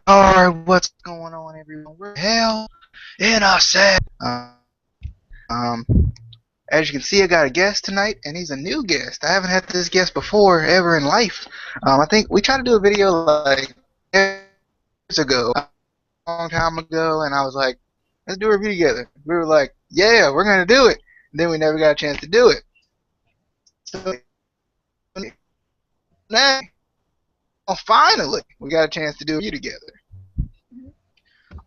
Alright, what's going on, everyone? We're hell in a set. Um, as you can see, I got a guest tonight, and he's a new guest. I haven't had this guest before ever in life. I think we tried to do a video like years ago, a long time ago, and I was like, let's do a review together. We were like, yeah, we're gonna do it. And then we never got a chance to do it. So now, finally, we got a chance to do a review together.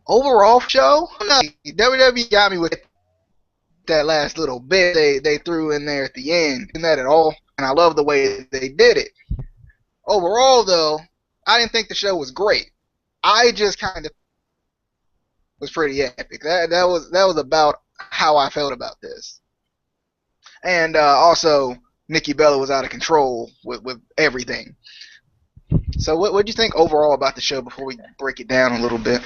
Overall show, no, WWE got me with that last little bit they threw in there at the end. Isn't that at all? And I love the way they did it. Overall, though, I didn't think the show was great. I just kind of was pretty epic. That was about how I felt about this. And also, Nikki Bella was out of control with everything. So what do you think overall about the show before we break it down a little bit?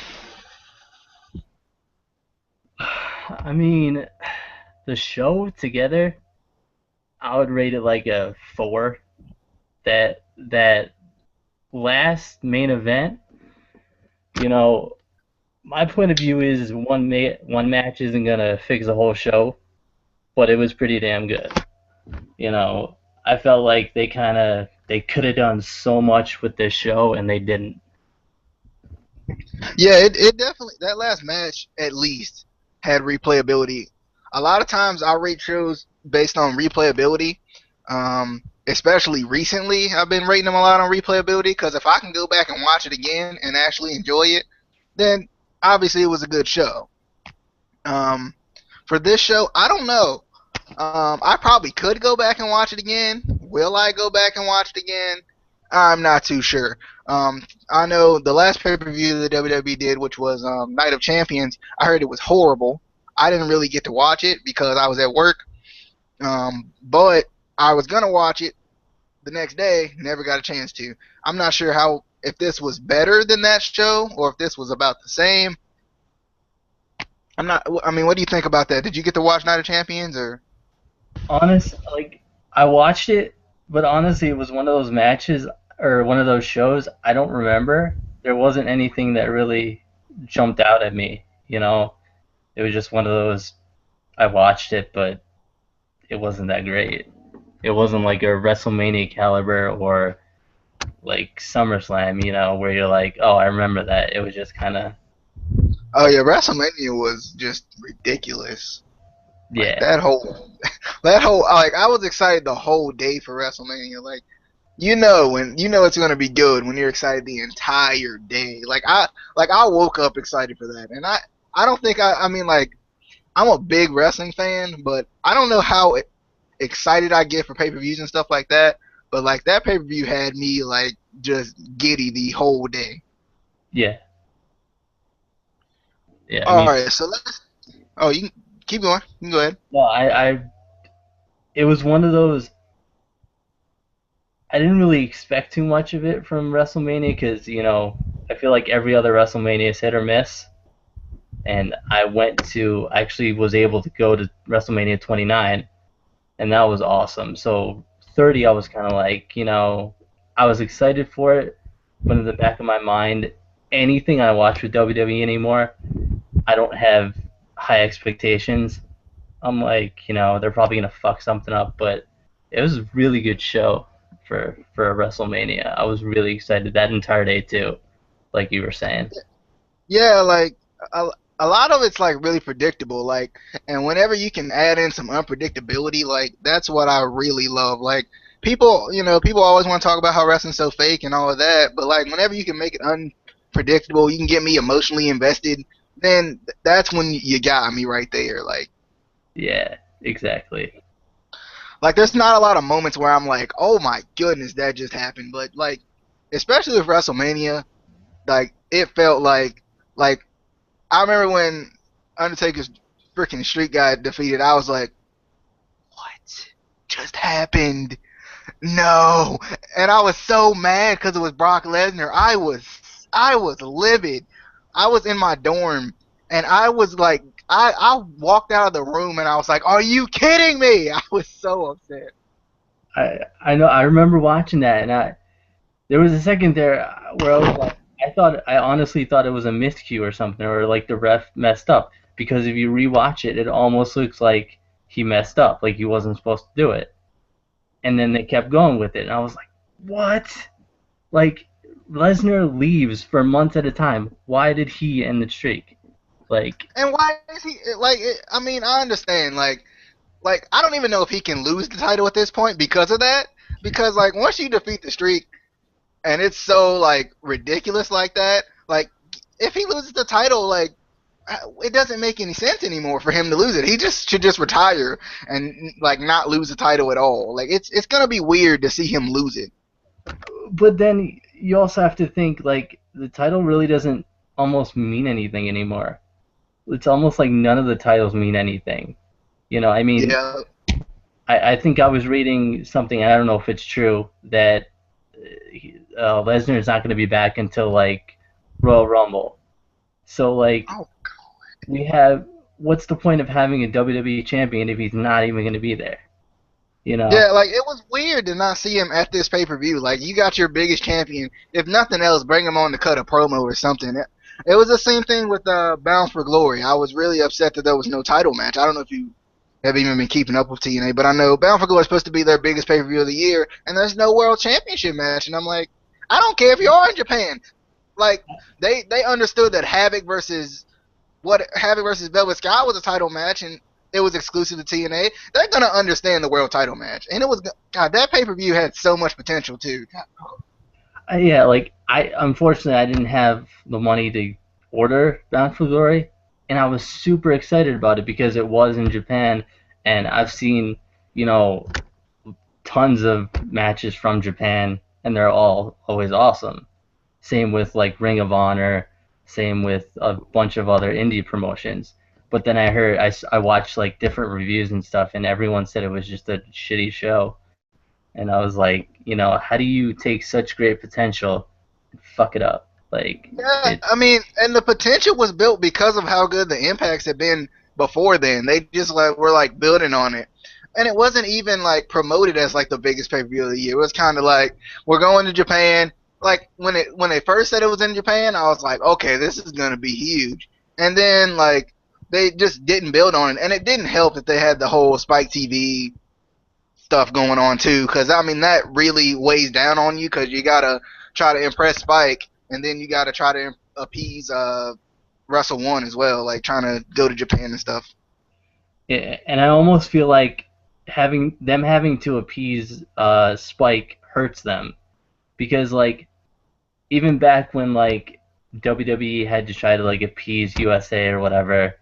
I mean, the show together, I would rate it like a 4. That last main event, you know, my point of view is one match isn't gonna fix the whole show, but it was pretty damn good. You know, I felt like they could have done so much with this show and they didn't. Yeah, it definitely, that last match at least had replayability. A lot of times I rate shows based on replayability. Especially recently, I've been rating them a lot on replayability because if I can go back and watch it again and actually enjoy it, then obviously it was a good show. Um, for this show, I don't know. I probably could go back and watch it again. Will I go back and watch it again? I'm not too sure. I know the last pay-per-view the WWE did, which was Night of Champions, I heard it was horrible. I didn't really get to watch it because I was at work. But I was gonna watch it the next day, never got a chance to. I'm not sure how if this was better than that show or if this was about the same. I'm not. I mean, what do you think about that? Did you get to watch Night of Champions or? Like I watched it, but honestly, it was one of those matches or one of those shows I don't remember. There wasn't anything that really jumped out at me, you know. It was just one of those I watched it, but it wasn't that great. It wasn't like a WrestleMania caliber or like SummerSlam, where you're like, oh, I remember that. It was just kind of, Oh yeah, WrestleMania was just ridiculous. Like yeah, that whole like I was excited the whole day for WrestleMania. Like when you know it's gonna be good when you're excited the entire day. Like I woke up excited for that, and I don't think I mean like I'm a big wrestling fan, but I don't know how excited I get for pay-per-views and stuff like that. But like that pay-per-view had me like just giddy the whole day. yeah, yeah. I All mean, right, so let's. Oh, you can keep going. You can go ahead. no, it was one of those. I didn't really expect too much of it from WrestleMania because, I feel like every other WrestleMania is hit or miss. And I actually was able to go to WrestleMania 29, and that was awesome. So 30, I was kind of like, I was excited for it, but in the back of my mind, anything I watch with WWE anymore, I don't have high expectations. I'm like, they're probably gonna fuck something up, but it was a really good show for a WrestleMania. I was really excited that entire day too, like you were saying. Yeah, like a, a lot of it's like really predictable. Like, and whenever you can add in some unpredictability, like that's what I really love. Like people always want to talk about how wrestling's so fake and all of that, but like whenever you can make it unpredictable, you can get me emotionally invested. Then that's when you got me right there. Yeah, exactly. Like there's not a lot of moments where I'm like, oh my goodness, that just happened. But like, especially with WrestleMania, like it felt like I remember when Undertaker's freaking streak got defeated. I was like, what just happened? No, and I was so mad because it was Brock Lesnar. I was livid. I was in my dorm, and I was like, I walked out of the room, and I was like, are you kidding me? I was so upset. I know I remember watching that, and there was a second there where I was like, I honestly thought it was a miscue or something, or like the ref messed up. Because if you rewatch it, it almost looks like he messed up, like he wasn't supposed to do it. And then they kept going with it, and I was like, what? Like Lesnar leaves for months at a time. Why did he end the streak? Like, And why is he like? I mean, I understand. Like I don't even know if he can lose the title at this point because of that. Because like once you defeat the streak and it's so like ridiculous like that, like if he loses the title, like it doesn't make any sense anymore for him to lose it. He just should just retire and like not lose the title at all. Like it's gonna be weird to see him lose it. but then you also have to think like the title really doesn't almost mean anything anymore. It's almost like none of the titles mean anything. I mean, Yeah, I think I was reading something, I don't know if it's true, that Lesnar is not going to be back until like Royal Rumble. So like oh we have, what's the point of having a WWE champion if he's not even going to be there? You know? yeah, like it was weird to not see him at this pay per view. Like you got your biggest champion. If nothing else, bring him on to cut a promo or something. It was the same thing with Bound for Glory. I was really upset that there was no title match. I don't know if you have even been keeping up with TNA, but I know Bound for Glory is supposed to be their biggest pay per view of the year, and there's no World Championship match. And I'm like, I don't care if you are in Japan. Like they understood that Havoc versus Velvet Sky was a title match, and it was exclusive to TNA. They're gonna understand the world title match, and it was God. That pay per view had so much potential too. Yeah, like I unfortunately I didn't have the money to order Bound for Glory, and I was super excited about it because it was in Japan, and I've seen you know tons of matches from Japan, and they're all always awesome. Same with like Ring of Honor, same with a bunch of other indie promotions. But then I watched like different reviews and stuff, and everyone said it was just a shitty show. And I was like, how do you take such great potential and fuck it up? Like Yeah, it, I mean, and the potential was built because of how good the impacts had been before then. They just like were like building on it. And it wasn't even like promoted as like the biggest pay per view of the year. It was kind of like we're going to Japan. Like when they first said it was in Japan, I was like, okay, this is gonna be huge. And then like they just didn't build on it, and it didn't help that they had the whole Spike TV stuff going on too, because I mean that really weighs down on you because you gotta try to impress Spike, and then you gotta try to appease Russell One as well, like trying to go to Japan and stuff. and I almost feel like having to appease Spike hurts them because like even back when like WWE had to try to like appease USA or whatever,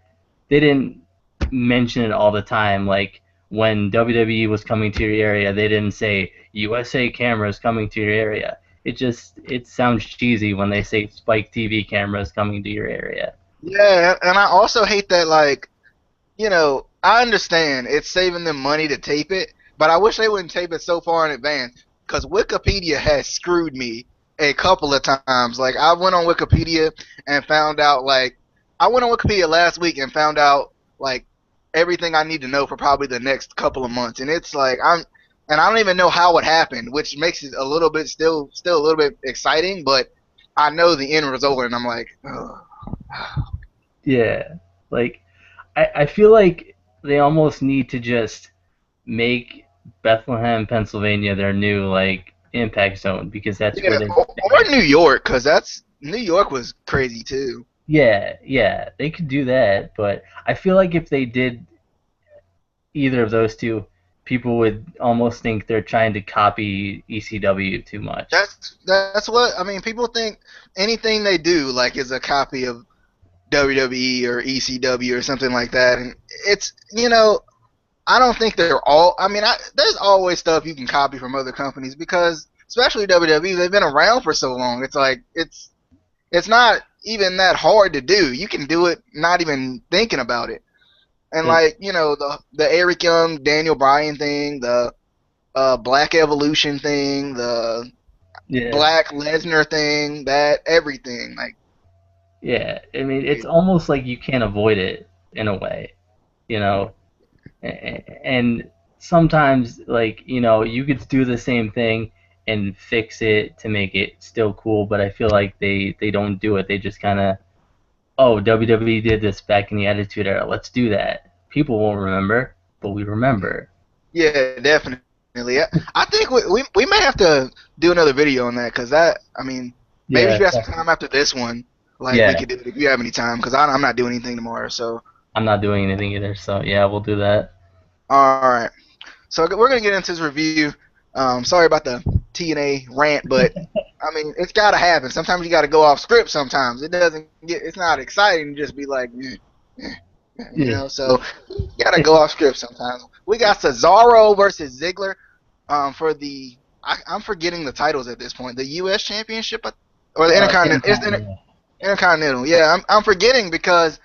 they didn't mention it all the time. Like when WWE was coming to your area, they didn't say USA cameras coming to your area. It sounds cheesy when they say Spike TV cameras coming to your area. Yeah, and I also hate that like I understand it's saving them money to tape it, but I wish they wouldn't tape it so far in advance because Wikipedia has screwed me a couple of times. Like I went on Wikipedia and found out like I went on Wikipedia last week and found out like everything I need to know for probably the next couple of months, and it's like I don't even know how it happened, which makes it a little bit still a little bit exciting, but I know the end result, and I'm like, ugh. Yeah, like I feel like they almost need to just make Bethlehem, Pennsylvania their new like impact zone because that's where Yeah, they or New York, because that's New York was crazy too. yeah, they could do that, but I feel like if they did either of those two, people would almost think they're trying to copy ECW too much. That's what I mean. People think anything they do like is a copy of WWE or ECW or something like that, and it's I don't think they're all. I mean, there's always stuff you can copy from other companies because especially WWE, they've been around for so long. It's like it's not even that hard to do. You can do it not even thinking about it. And It, like the Eric Young Daniel Bryan thing, the Black Evolution thing, the yeah, Black Lesnar thing, that everything like yeah. I mean, it's almost like you can't avoid it in a way, you know. And sometimes, like you could do the same thing, and fix it to make it still cool, but I feel like they don't do it. They just kind of, oh, WWE did this back in the Attitude Era. Let's do that. People won't remember, but we remember. Yeah, definitely. I think we may have to do another video on that because that I mean maybe if Yeah, you have some time after this one, like we yeah. could do it if you have any time because I'm not doing anything tomorrow. So I'm not doing anything either, so yeah, we'll do that. all right, so we're gonna get into this review. Sorry about the TNA rant, but I mean it's gotta happen. Sometimes you gotta go off script. Sometimes it's not exciting to just be like, you Yeah, know. So you gotta go off script sometimes. We got Cesaro versus Ziggler. For the I'm forgetting the titles at this point. The U.S. Championship or the Intercontinental? It's the Intercontinental. Intercontinental. Yeah, I'm forgetting because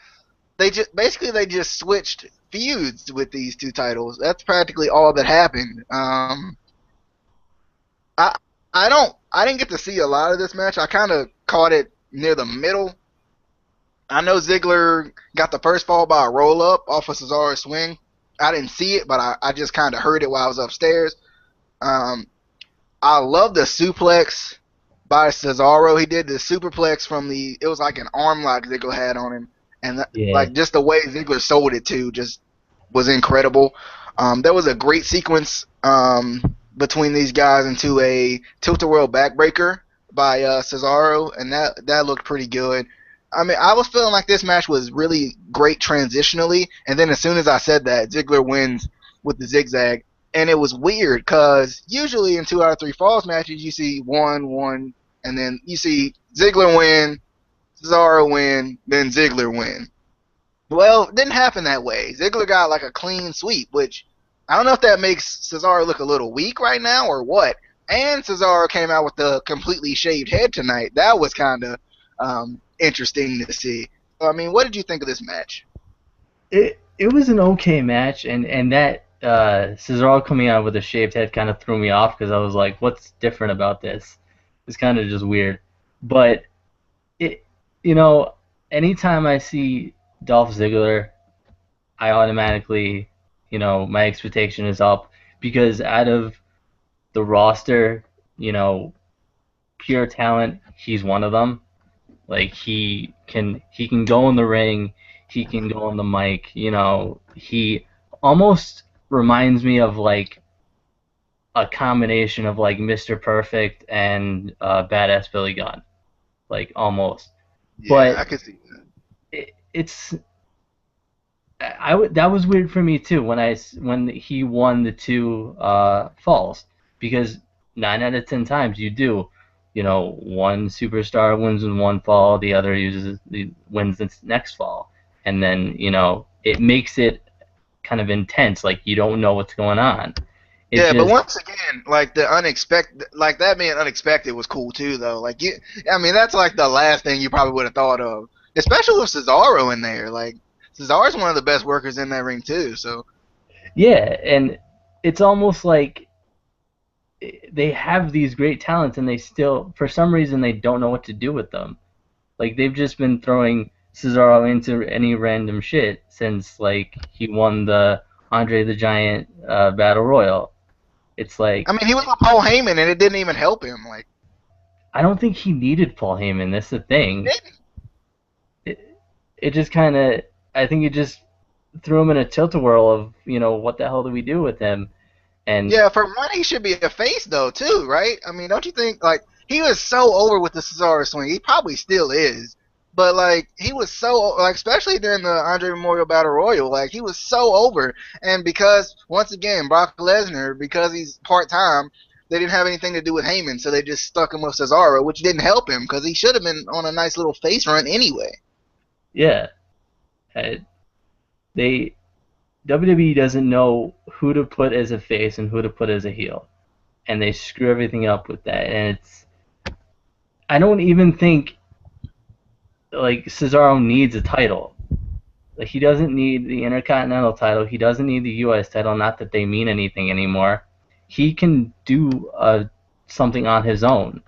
they just switched feuds with these two titles. That's practically all that happened. I I didn't get to see a lot of this match. I kind of caught it near the middle. I know Ziggler got the first fall by a roll up off of Cesaro's swing. I didn't see it, but I just kind of heard it while I was upstairs. Um, I love the suplex by Cesaro. He did the superplex from it was like an arm lock Ziggler had on him. And Yeah, like just the way Ziggler sold it too just was incredible. There was a great sequence between these guys into a tilt-a-whirl backbreaker by Cesaro, and that looked pretty good. I mean, I was feeling like this match was really great transitionally, and then as soon as I said that, Ziggler wins with the zigzag, and it was weird because usually in 2 out of 3 falls matches you see one, and then you see Ziggler win, Cesaro win, then Ziggler win. Well, it didn't happen that way. Ziggler got like a clean sweep, which I don't know if that makes Cesaro look a little weak right now or what. And Cesaro came out with a completely shaved head tonight. That was kind of interesting to see. So, I mean, what did you think of this match? it was an okay match, and that Cesaro coming out with a shaved head kind of threw me off because I was like, what's different about this? It's kind of just weird, but it, you know, anytime I see Dolph Ziggler, I automatically, my expectation is up because out of the roster, you know, pure talent, he's one of them. Like he can go in the ring, he can go on the mic. He almost reminds me of like a combination of like Mr. Perfect and Badass Billy Gunn, like almost. Yeah, But I could see that. it's that was weird for me too when he won the two falls because 9 out of 10 times you do, one superstar wins in one fall, the other wins the next fall, and then it makes it kind of intense, like you don't know what's going on. It Yeah, but just once again, like the unexpected, like that being unexpected was cool too, though. I mean, that's like the last thing you probably would have thought of, especially with Cesaro in there. Like Cesaro's one of the best workers in that ring too. So yeah, and it's almost like they have these great talents and they still for some reason they don't know what to do with them. Like they've just been throwing Cesaro into any random shit since like he won the Andre the Giant Battle Royal. It's I like mean, he was with Paul Heyman, and it didn't even help him. Like I don't think he needed Paul Heyman. That's the he thing. didn't. It, it just kind of I think it just threw him in a tilt a whirl of what the hell do we do with him? And Yeah, for one, he should be a face though too, right? I mean, don't you think? Like he was so over with the Cesaro swing. He probably still is, but like he was so like, especially during the Andre Memorial Battle Royal, like he was so over. And because once again, Brock Lesnar, because he's part time, they didn't have anything to do with Heyman, so they just stuck him with Cesaro, which didn't help him because he should have been on a nice little face run anyway. yeah, uh, they WWE doesn't know who to put as a face and who to put as a heel, and they screw everything up with that. And I don't even think like Cesaro needs a title. Like he doesn't need the Intercontinental title. He doesn't need the U.S. title. Not that they mean anything anymore. He can do something on his own.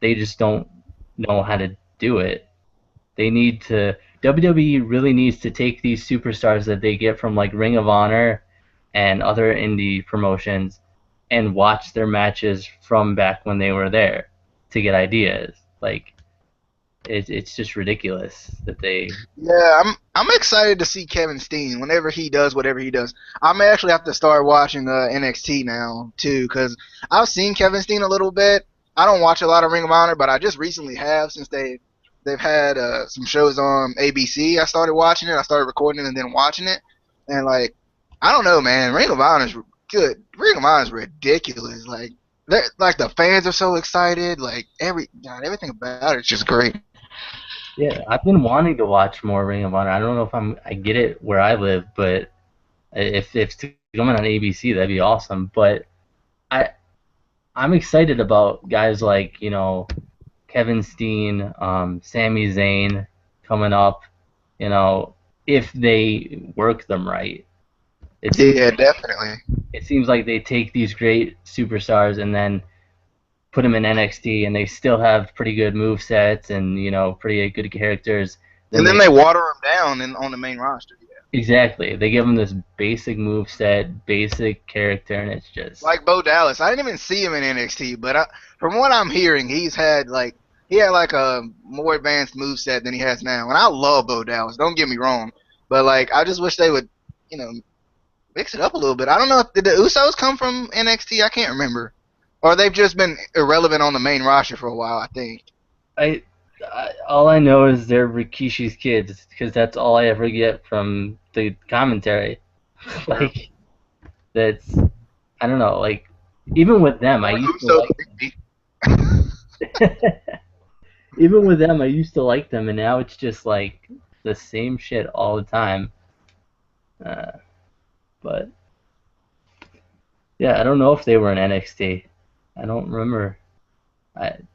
They just don't know how to do it. They need to. WWE really needs to take these superstars that they get from like Ring of Honor and other indie promotions and watch their matches from back when they were there to get ideas. Like it's just ridiculous that they. Yeah, I'm excited to see Kevin Steen whenever he does whatever he does. I may actually have to start watching NXT now too, because I've seen Kevin Steen a little bit. I don't watch a lot of Ring of Honor, but I just recently have since they've had some shows on ABC. I started watching it. I started recording it and then watching it, and like I don't know, man. Ring of Honor is good. Ring of Honor is ridiculous. Like the fans are so excited. Like everything about it is just great. Yeah, I've been wanting to watch more Ring of Honor. I don't know if I get it where I live, but if it's coming on ABC, that'd be awesome. But I I'm excited about guys like Kevin Steen, Sami Zayn coming up. You know, if they work them right, it seems Yeah, definitely. it seems like they take these great superstars and then put them in NXT, and they still have pretty good move sets and pretty good characters. Then And then they they water them down on the main roster. Yeah. exactly they give them this basic move set, basic character, and it's just Like Bo Dallas. I didn't even see him in NXT, but from what I'm hearing, he had like a more advanced move set than he has now. And I love Bo Dallas. Don't get me wrong, but like I just wish they would, you know, mix it up a little bit. I don't know if did the Usos come from NXT. I can't remember, or they've just been irrelevant on the main roster for a while. I think. I, all I know is they're Rikishi's kids because that's all I ever get from the commentary. True. Like that's I don't know. Like even with them, I Or used to Usos, like maybe. them. Even with them, I used to like them, and now it's just like the same shit all the time. Uh, but yeah, I don't know if they were in NXT. I don't remember.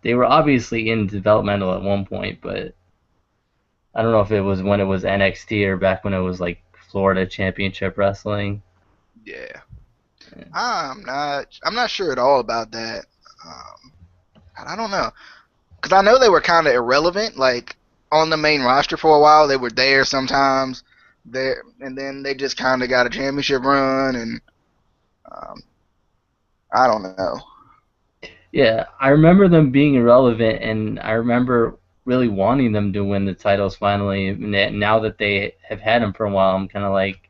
They were obviously in developmental at one point, but I don't know if it was when it was NXT or back when it was like Florida Championship Wrestling. Yeah. I'm not sure at all about that. Um, I don't know. Because I know they were kind of irrelevant, like on the main roster for a while. They were there sometimes, there, and then they just kind of got a championship run, and um, I don't know. Yeah, I remember them being irrelevant, and I remember really wanting them to win the titles finally. And now that they have had them for a while, I'm kind of like,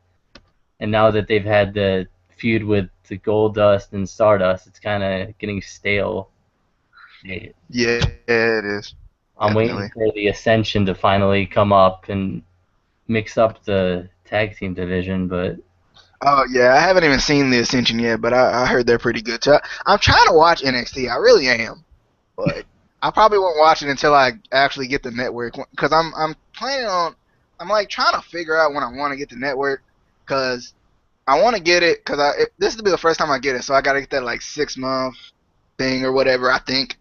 and now that they've had the feud with the Goldust and Stardust, it's kind of getting stale. Yeah, it is I'm waiting definitely. for the Ascension to finally come up and mix up the tag team division, but Oh yeah, I haven't even seen the Ascension yet, but I heard they're pretty good. So I'm trying to watch NXT. I really am, but I probably won't watch it until I actually get the network because I'm planning on. I'm like trying to figure out when I want to get the network because I want to get it because this will be the first time I get it, so I got to get that like 6 month thing or whatever I think,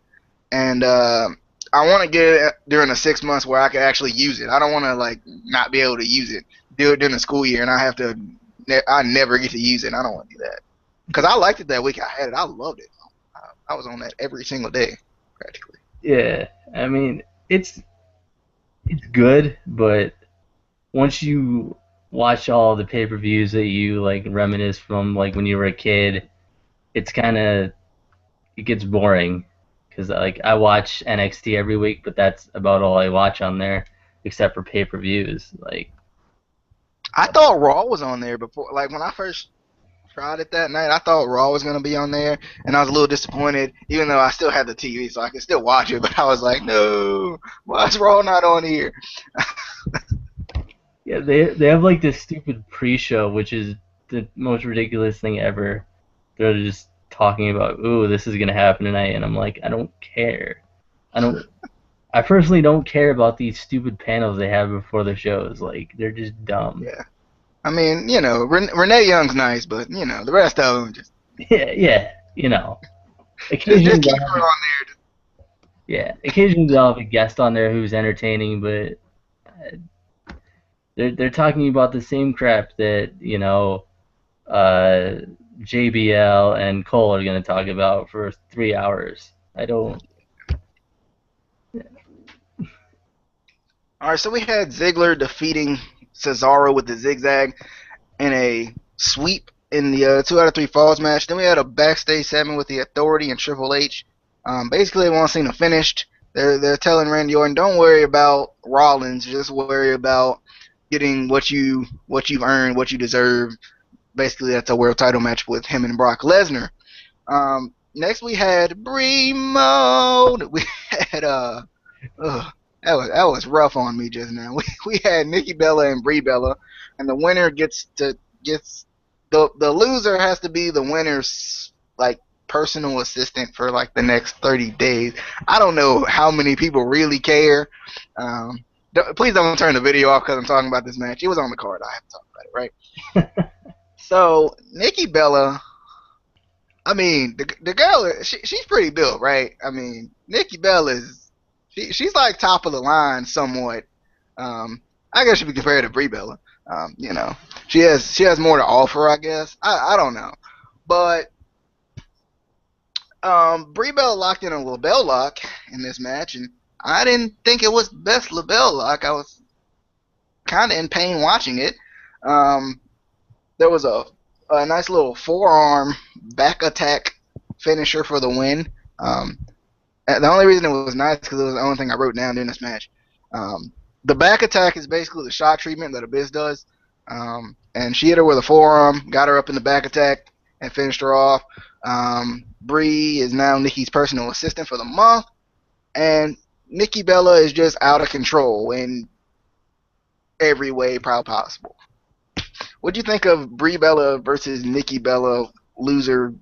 and I want to get it during the 6 months where I can actually use it. I don't want to like not be able to use it, do it during the school year, and I never get to use it. I don't want to do that because I liked it that week I had it. I loved it. I was on that every single day practically. yeah, I mean it's good, but once you watch all the pay-per-views that you like reminisce from like when you were a kid, it's kind of it gets boring because like I watch NXT every week, but that's about all I watch on there except for pay-per-views. Like I thought Raw was on there before, like when I first tried it that night. I thought Raw was gonna be on there, and I was a little disappointed, even though I still had the TV, so I could still watch it. But I was like, no, why is Raw not on here? yeah, they have like this stupid pre-show, which is the most ridiculous thing ever. They're just talking about, "Ooh, this is gonna happen tonight," and I'm like, I don't care. I don't. I personally don't care about these stupid panels they have before the shows. Like they're just dumb. Yeah, I mean, Renee Young's nice, but the rest of them just Yeah, yeah. just Occasionally just keep they'll have her a, on occasionally they'll have a guest on there who's entertaining, but they're talking about the same crap that uh, JBL and Cole are going to talk about for 3 hours. I don't. All right, so we had Ziggler defeating Cesaro with the zigzag in a sweep in the 2 out of 3 falls match. Then we had a backstage segment with the Authority and Triple H. Basically, they want to see them finished. They're telling Randy Orton, don't worry about Rollins, just worry about getting what you've earned, what you deserve. Basically, that's a world title match with him and Brock Lesnar. Next we had Brie Mode. We had that was rough on me just now. We had Nikki Bella and Brie Bella, and the winner gets the loser has to be the winner's like personal assistant for like the next 30 days. I don't know how many people really care. Please don't turn the video off because I'm talking about this match. It was on the card. I have to talk about it, right? So Nikki Bella, I mean, the girl, she's pretty built, right? I mean, Nikki Bella is she's like top of the line somewhat. I guess she be compared to Brie Bella. You know, she has more to offer, I guess. I don't know, but Brie Bella locked in a LaBelle lock in this match, and I didn't think it was best LaBelle lock. I was kind of in pain watching it. Um, there was a nice little forearm back attack finisher for the win. The only reason it was nice because it was the only thing I wrote down during this match. Um, the back attack is basically the shock treatment that Abyss does. And she hit her with a forearm, got her up in the back attack, and finished her off. Brie is now Nikki's personal assistant for the month, and Nikki Bella is just out of control in every way probably possible. What'd you think of Brie Bella versus Nikki Bella, loser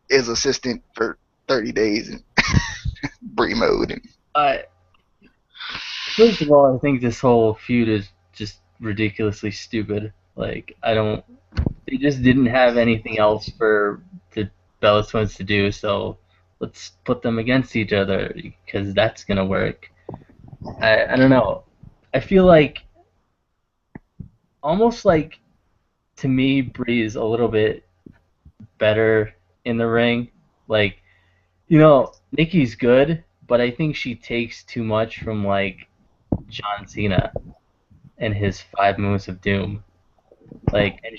is assistant for 30 days in Brie mode? I First of all, I think this whole feud is just ridiculously stupid. Like, I don't. They just didn't have anything else for the Bella Twins to do, so let's put them against each other because that's gonna work. I don't know. I feel like almost like to me, Bree's a little bit better in the ring. Like, Nikki's good, but I think she takes too much from like John Cena and his 5 moves of doom. Like, and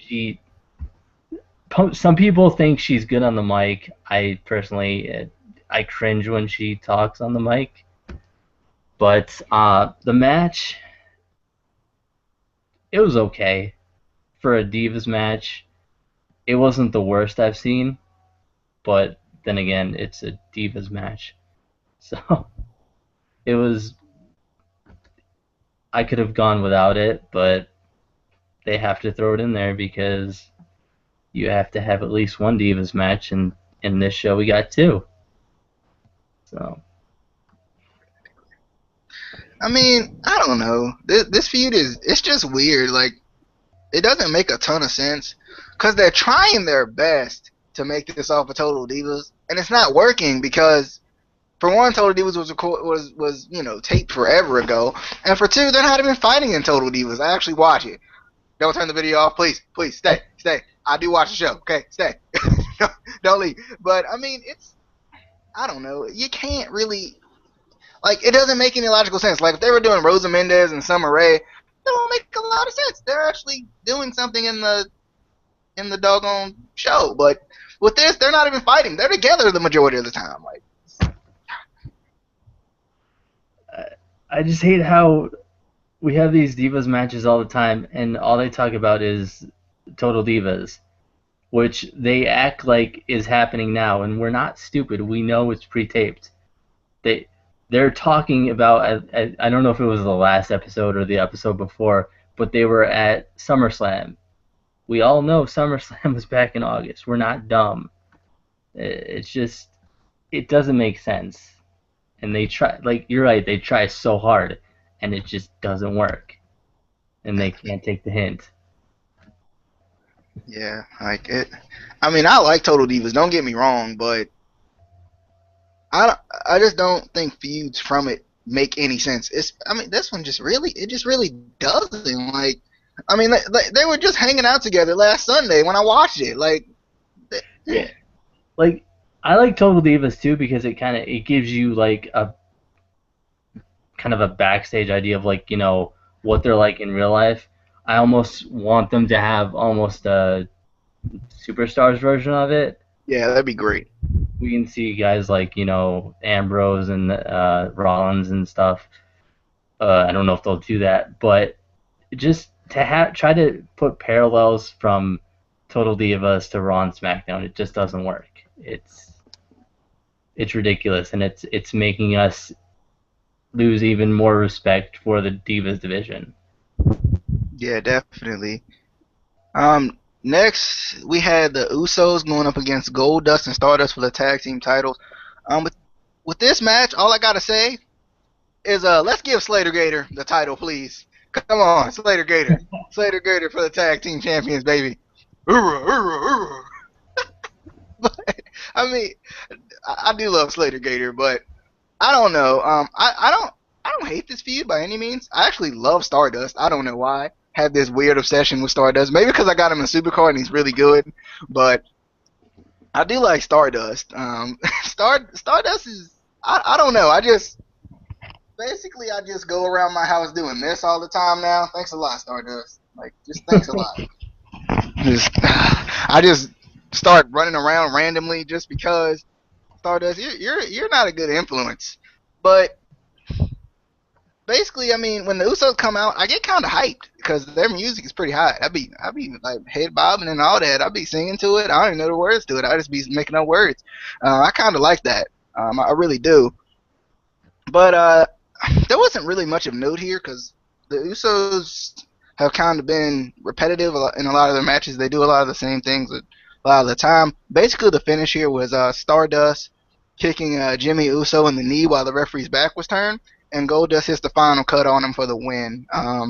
some people think she's good on the mic. I personally, I cringe when she talks on the mic. But the match, it was okay for a Divas match. It wasn't the worst I've seen, but then again, it's a Divas match. So it was. I could have gone without it, but they have to throw it in there because you have to have at least one Divas match, and in this show we got two. So I mean, I don't know. This feud it's just weird. Like, it doesn't make a ton of sense because they're trying their best to make this off of Total Divas, and it's not working because for one, Total Divas was taped forever ago, and for two, they're not even fighting in Total Divas. I actually watch it. Don't turn the video off, please. Please stay. I do watch the show. Okay, stay. Don't leave. But I mean, I don't know. You can't really it doesn't make any logical sense. Like if they were doing Rosa Mendez and Summer Rae, that don't make a lot of sense. They're actually doing something in the doggone show. But with this, they're not even fighting. They're together the majority of the time. Like, I just hate how we have these Divas matches all the time, and all they talk about is Total Divas, which they act like is happening now, and we're not stupid. We know it's pre-taped. They're talking about, I don't know if it was the last episode or the episode before, but they were at SummerSlam. We all know SummerSlam was back in August. We're not dumb. It's just, it doesn't make sense. And they try, like, you're right, they try so hard, and it just doesn't work. And they can't take the hint. yeah, like it. I mean, I like Total Divas. Don't get me wrong, but I just don't think feuds from it make any sense. I mean, this one just really doesn't. Like, I mean, they were just hanging out together last Sunday when I watched it. Like, Yeah. Like, I like Total Divas too because it gives you like a kind of a backstage idea of like, what they're like in real life. I almost want them to have almost a superstars version of it, Yeah, that'd be great. we can see guys like Ambrose and Rollins and stuff. I don't know if they'll do that, but just to try to put parallels from Total Divas to Raw and SmackDown, it just doesn't work. It's ridiculous, and it's making us lose even more respect for the Divas division. Yeah, definitely. Next we had the Usos going up against Goldust and Stardust for the tag team titles. With this match, all I gotta say is let's give Slater Gator the title, please. Come on, Slater Gator. Slater Gator for the tag team champions, baby. Hoorah, hoorah, hoorah. But I mean, I do love Slater Gator, but I don't know. I don't hate this feud by any means. I actually love Stardust. I don't know why. Have this weird obsession with Stardust. Maybe because I got him in Supercard and he's really good. But I do like Stardust. Stardust is I don't know. I just go around my house doing this all the time now. Thanks a lot, Stardust. Like just thanks a lot. Just I just start running around randomly just because Stardust. You're not a good influence. But basically, I mean, when the Usos come out, I get kind of hyped because their music is pretty hot. I be like head bobbing and all that. I be singing to it. I don't even know the words to it. I just be making up words. I kind of like that. I really do. But there wasn't really much of note here because the Usos have kind of been repetitive in a lot of their matches. They do a lot of the same things a lot of the time. Basically, the finish here was Stardust kicking Jimmy Uso in the knee while the referee's back was turned, and Goldust hits the final cut on him for the win. I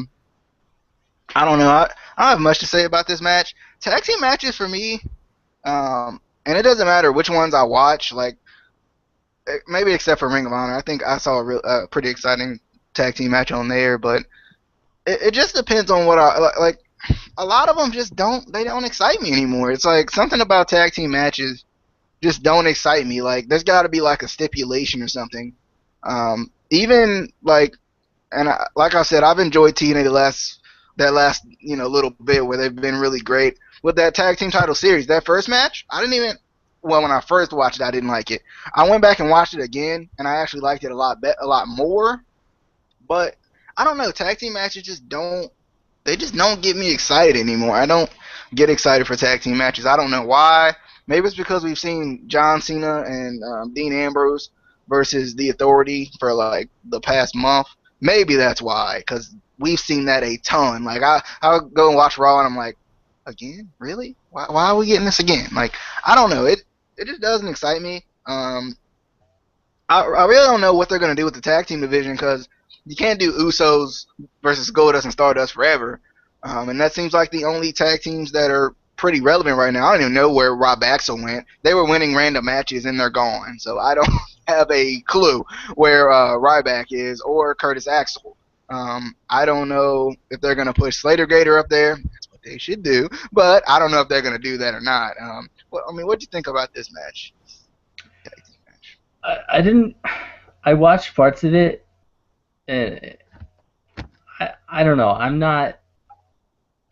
don't know. I don't have much to say about this match. Tag team matches for me, and it doesn't matter which ones I watch. Like maybe except for Ring of Honor, I think I saw a pretty exciting tag team match on there. But it just depends on what I like. A lot of them just don't excite me anymore. It's like something about tag team matches just don't excite me. Like there's got to be like a stipulation or something. Even like like I said, I've enjoyed TNA that last little bit where they've been really great with that tag team title series. That first match, I didn't even. Well, when I first watched it, I didn't like it. I went back and watched it again, and I actually liked it a lot more. But I don't know, tag team matches just don't get me excited anymore. I don't get excited for tag team matches. I don't know why. Maybe it's because we've seen John Cena and Dean Ambrose versus the Authority for like the past month. Maybe that's why, because we've seen that a ton. Like I'll go and watch Raw and I'm like, again, really? Why are we getting this again? Like I don't know. It just doesn't excite me. I really don't know what they're gonna do with the tag team division because you can't do Usos versus Goldust and Stardust forever, and that seems like the only tag teams that are pretty relevant right now. I don't even know where Rob Axel went. They were winning random matches and they're gone, so I don't have a clue where Ryback is or Curtis Axel. I don't know if they're gonna push Slater Gator up there. That's what they should do, but I don't know if they're gonna do that or not. I mean, what do you think about this match? Tag team match. I didn't. I watched parts of it, and I don't know. I'm not.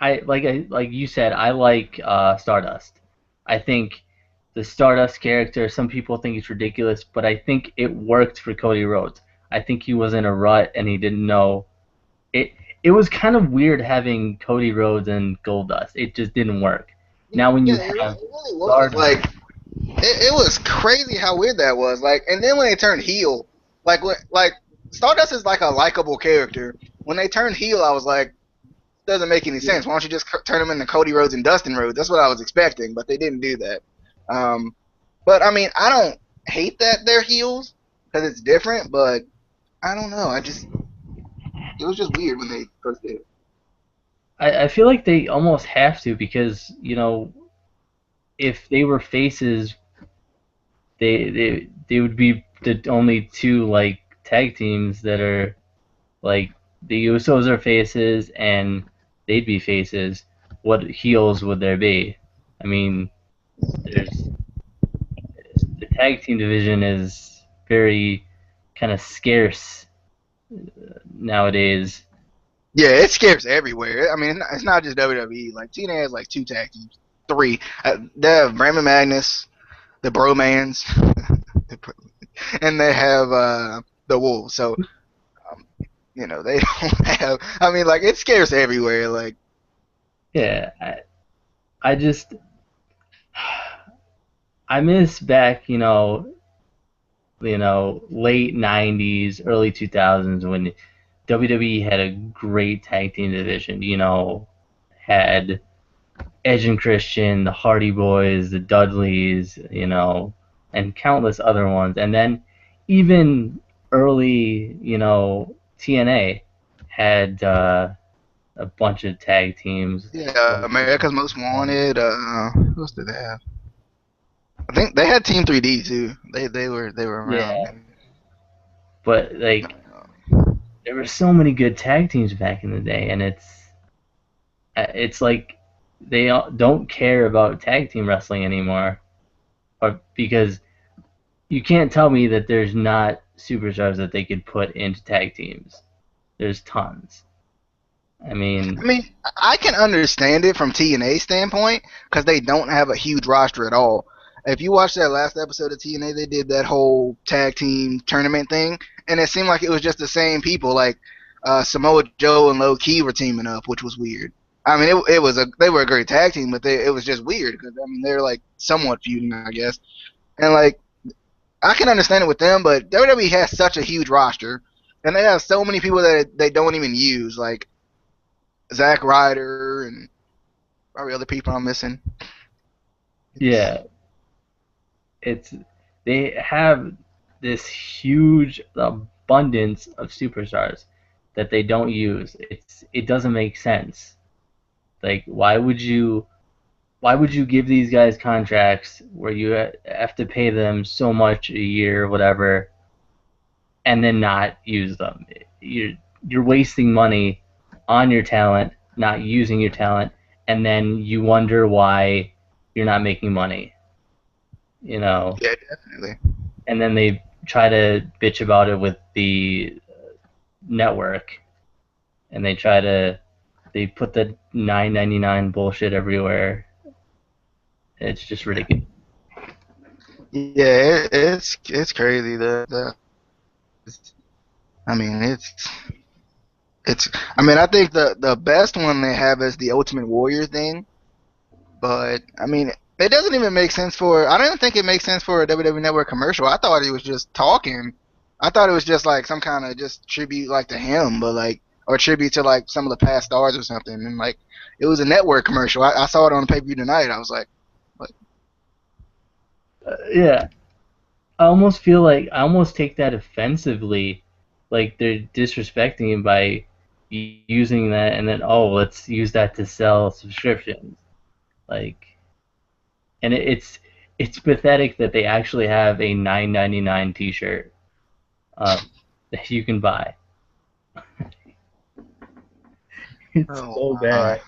Like you said, I like Stardust. I think the Stardust character. Some people think it's ridiculous, but I think it worked for Cody Rhodes. I think he was in a rut and he didn't know it. It was kind of weird having Cody Rhodes and Goldust. It just didn't work. Now when Yeah, you it have really was. Stardust, Like it was crazy how weird that was. Like, and then when they turned heel, like Stardust is like a likable character. When they turned heel, I was like, doesn't make any yeah, sense. Why don't you just turn them into Cody Rhodes and Dustin Rhodes? That's what I was expecting, but they didn't do that. Um, but I mean, I don't hate that they're heels because it's different, but I don't know. It was just weird when they first did it. I feel like they almost have to because if they were faces, they would be the only two like tag teams that are like the Usos are faces and they'd be faces. What heels would there be? I mean, there's the tag team division is very kind of scarce nowadays. Yeah, it scares everywhere. I mean, it's not just WWE. Like TNA has like two tag teams. three. They have Brandon Magnus, the Bromans, and they have the Wolves. So um, they don't have. I mean, like it's scarce everywhere. Like Yeah, I just I miss back, late '90s, early 2000s when WWE had a great tag team division. Had Edge and Christian, the Hardy Boys, the Dudleys, and countless other ones. And then even early, TNA had a bunch of tag teams. yeah, America's Most Wanted. Who else did they have? I think they had Team 3D too. They were around Yeah, then. but like there were so many good tag teams back in the day, and it's like they don't care about tag team wrestling anymore, or because you can't tell me that there's not superstars that they could put into tag teams. There's tons. I mean, I mean, I can understand it from TNA standpoint because they don't have a huge roster at all. If you watch that last episode of TNA, they did that whole tag team tournament thing, and it seemed like it was just the same people. Like Samoa Joe and Low Key were teaming up, which was weird. I mean, it was they were a great tag team, but it was just weird because I mean they're like somewhat feuding, I guess. And like I can understand it with them, but WWE has such a huge roster, and they have so many people that they don't even use, like Zack Ryder and probably other people I'm missing. It's yeah, it's they have this huge abundance of superstars that they don't use. It doesn't make sense. Like, why would you give these guys contracts where you have to pay them so much a year, whatever, and then not use them? You're wasting money on your talent, not using your talent, and then you wonder why you're not making money, you know. yeah, definitely. And then they try to bitch about it with the network, and they put the 9.99 bullshit everywhere. It's just ridiculous. Yeah, it's crazy. I mean it's I mean I think the best one they have is the Ultimate Warrior thing, but I mean it doesn't even make sense for. I don't even think it makes sense for a WWE Network commercial. I thought he was just talking. I thought it was just like some kind of just tribute like to him, but like or tribute to like some of the past stars or something. And like it was a network commercial. I saw it on the pay per view tonight. I was like, Yeah, I almost take that offensively, like they're disrespecting him by using that, and then let's use that to sell subscriptions. Like, and it's pathetic that they actually have a 9.99 T-shirt that you can buy. It's oh so my. bad.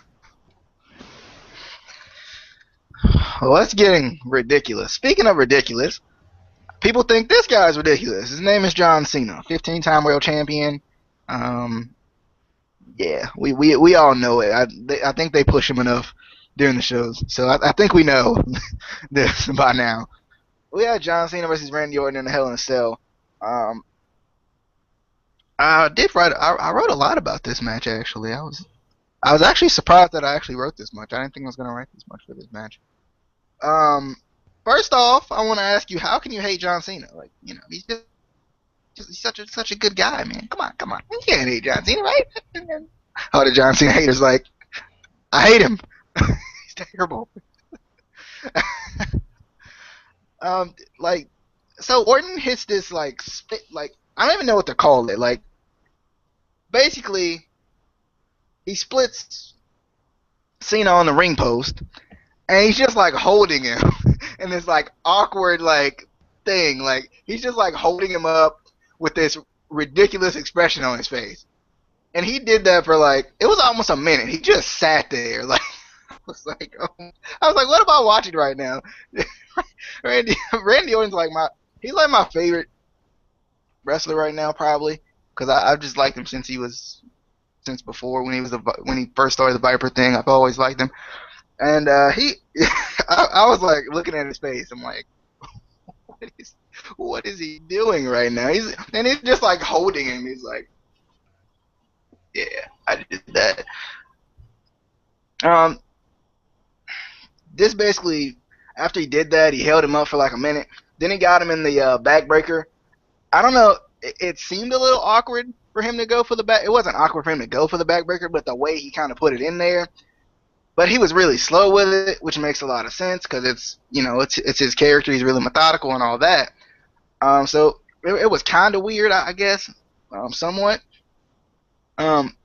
Well, that's getting ridiculous. Speaking of ridiculous, people think this guy's ridiculous. His name is John Cena, 15-time world champion. Um, yeah, we all know it. I think they push him enough during the shows, so I think we know this by now. We had John Cena versus Randy Orton in the Hell in a Cell. Um, I did write. I wrote a lot about this match actually. I was actually surprised that I actually wrote this much. I didn't think I was gonna write this much for this match. Um, First off, I want to ask you, how can you hate John Cena? Like, he's such a good guy, man. Come on, you can't hate John Cena, right? All the John Cena haters like, I hate him. He's terrible. Like, so Orton hits this like spit, like I don't even know what to call it. Like, basically, he splits Cena on the ring post, and he's just like holding him in this like awkward like thing. Like he's just like holding him up with this ridiculous expression on his face. And he did that for like it was almost a minute. He just sat there like I was like, I was like, what am I watching right now? Randy Orton's like he's like my favorite wrestler right now probably because I've just liked him since before when he first started the Viper thing. I've always liked him. And he, I was like looking at his face. I'm like, what is, what is he doing right now? He's just like holding him. He's like, yeah, I did that. Um, this basically, after he did that, he held him up for like a minute. Then he got him in the backbreaker. I don't know. It seemed a little awkward for him to go for the back. It wasn't awkward for him to go for the backbreaker, but the way he kind of put it in there. But he was really slow with it, which makes a lot of sense because it's his character. He's really methodical and all that. So it was kind of weird, I guess, somewhat. Um,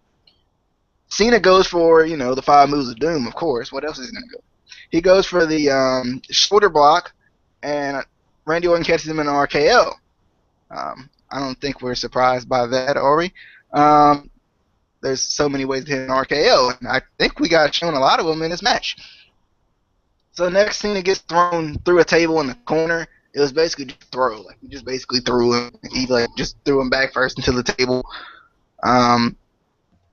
Cena goes for the five moves of doom, of course. What else is he gonna go? He goes for the shoulder block, and Randy Orton catches him in an RKO. I don't think we're surprised by that, are we? Um, there's so many ways to hit an RKO, and I think we got shown a lot of them in this match. So next, Cena gets thrown through a table in the corner. It was basically just a throw. Like he just basically threw him. He like just threw him back first into the table. Um,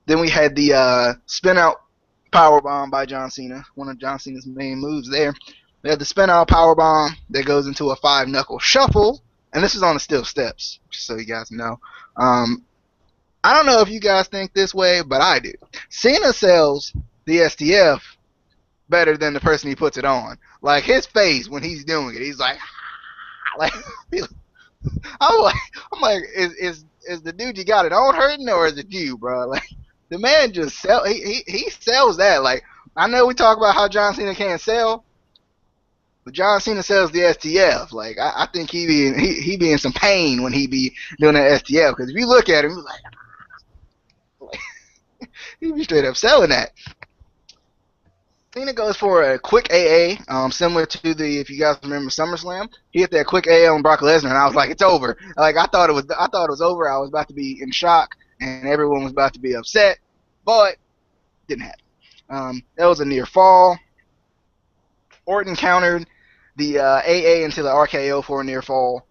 then we had the spin out power bomb by John Cena, one of John Cena's main moves there. We had the spin out power bomb that goes into a five knuckle shuffle, and this is on the steel steps, just so you guys know. Um, I don't know if you guys think this way, but I do. Cena sells the STF better than the person he puts it on. Like his face when he's doing it, he's like, like I'm like, is the dude you got it on hurting or is it you, bro? Like the man just he sells that. Like I know we talk about how John Cena can't sell, but John Cena sells the STF. Like I think he be in some pain when he be doing that STF because if you look at him, he's like he be straight up selling that. Cena goes for a quick AA, similar to the if you guys remember SummerSlam. He hit that quick AA on Brock Lesnar, and I was like, it's over. Like I thought it was over. I was about to be in shock, and everyone was about to be upset, but didn't happen. That was a near fall. Orton countered the AA into the RKO for a near fall.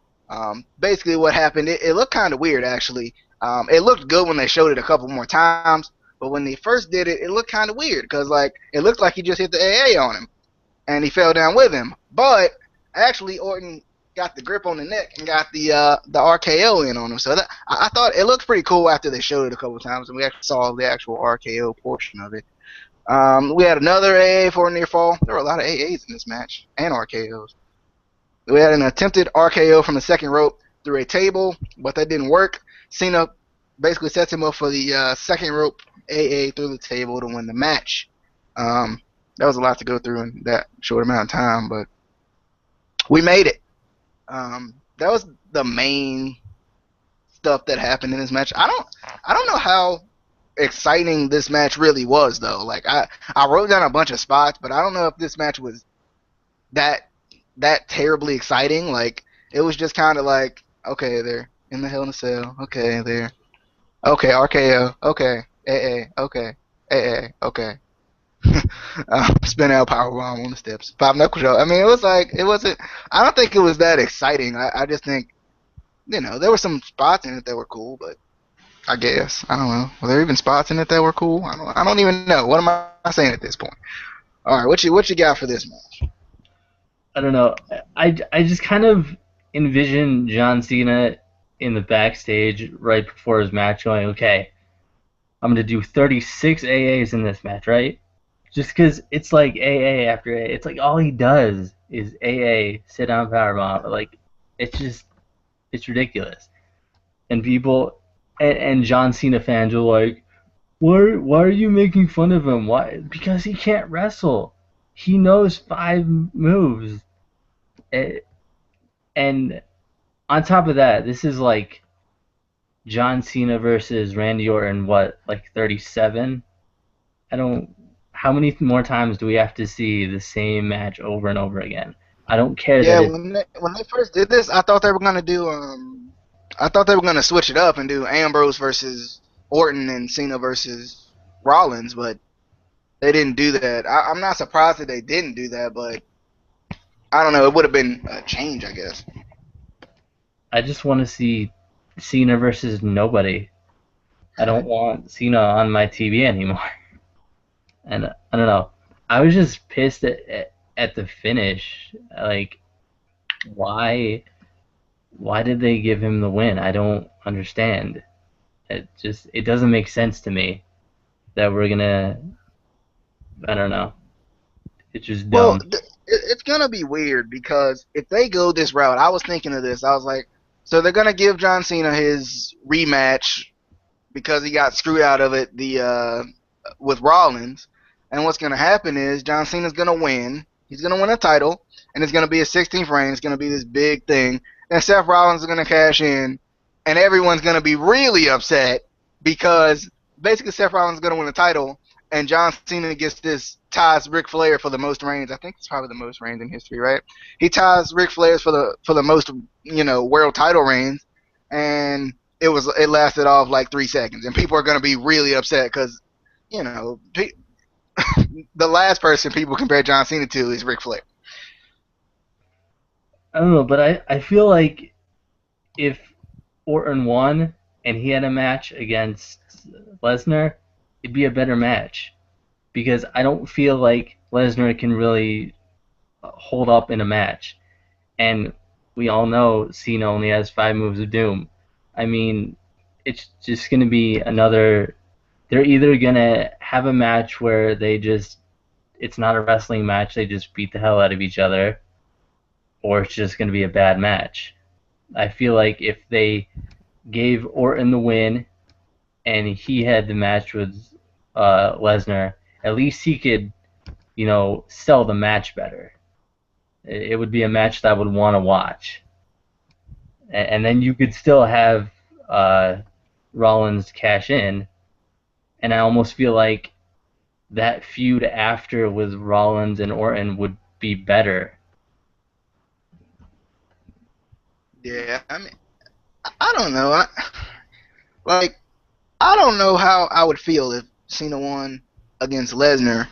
Basically, what happened? It looked kind of weird, actually. It looked good when they showed it a couple more times, but when they first did it, it looked kind of weird because like it looked like he just hit the AA on him and he fell down with him. But actually, Orton got the grip on the neck and got the RKO in on him. So I thought it looked pretty cool after they showed it a couple times and we actually saw the actual RKO portion of it. We had another AA for a near fall. There were a lot of AAs in this match and RKOs. We had an attempted RKO from the second rope through a table, but that didn't work. Cena basically sets him up for the second rope AA through the table to win the match. That was a lot to go through in that short amount of time, but we made it. That was the main stuff that happened in this match. I don't know how exciting this match really was though. Like I wrote down a bunch of spots, but I don't know if this match was that terribly exciting. Like it was just kind of like okay, they're in the Hell in a Cell. Okay, there. Okay, RKO. Okay, AA. Okay, AA. Okay. Spin out power bomb on the steps. Five knuckle show. I mean, it was like it wasn't. I don't think it was that exciting. I just think there were some spots in it that were cool, but I guess I don't know. Were there even spots in it that were cool? I don't even know. What am I saying at this point? All right, what you got for this match? I don't know. I just kind of envision John Cena in the backstage right before his match going, okay, I'm going to do 36 AAs in this match, right? Just because it's like AA after AA. It's like all he does is AA, sit down powerbomb. Like, it's ridiculous. And people, and John Cena fans are like, why are you making fun of him? Why? Because he can't wrestle. He knows 5 moves. And on top of that, this is like John Cena versus Randy Orton, what, like 37? I don't. How many more times do we have to see the same match over and over again? I don't care that Yeah, it. when they first did this, I thought they were gonna do I thought they were gonna switch it up and do Ambrose versus Orton and Cena versus Rollins, but they didn't do that. I'm not surprised that they didn't do that, but I don't know. It would have been a change, I guess. I just want to see Cena versus nobody. I don't want Cena on my TV anymore. And I don't know. I was just pissed at the finish. Like, why why did they give him the win? I don't understand. It doesn't make sense to me that we're gonna. I don't know. It's just Well, dumb. it's gonna be weird because if they go this route, I was thinking of this. I was like, so they're gonna give John Cena his rematch because he got screwed out of it with Rollins. And what's going to happen is John Cena's going to win. He's going to win a title, and it's going to be a 16th reign. It's going to be this big thing. And Seth Rollins is going to cash in, and everyone's going to be really upset because basically Seth Rollins is going to win the title, and John Cena gets this ties Ric Flair for the most reigns. I think it's probably the most reigns in history, right? He ties Ric Flair's for the most world title reigns, and it lasted off like 3 seconds, and people are going to be really upset because you know the last person people compare John Cena to is Ric Flair. I don't know, but I feel like if Orton won and he had a match against Lesnar, it'd be a better match because I don't feel like Lesnar can really hold up in a match. And we all know Cena only has 5 moves of doom. I mean, it's just going to be another. They're either going to have a match where it's not a wrestling match, they just beat the hell out of each other, or it's just going to be a bad match. I feel like if they gave Orton the win and he had the match with Lesnar, at least he could, sell the match better. It would be a match that I would want to watch. And then you could still have uh, Rollins cash in. And I almost feel like that feud after with Rollins and Orton would be better. Yeah, I mean, I don't know. Like, I don't know how I would feel if Cena won against Lesnar,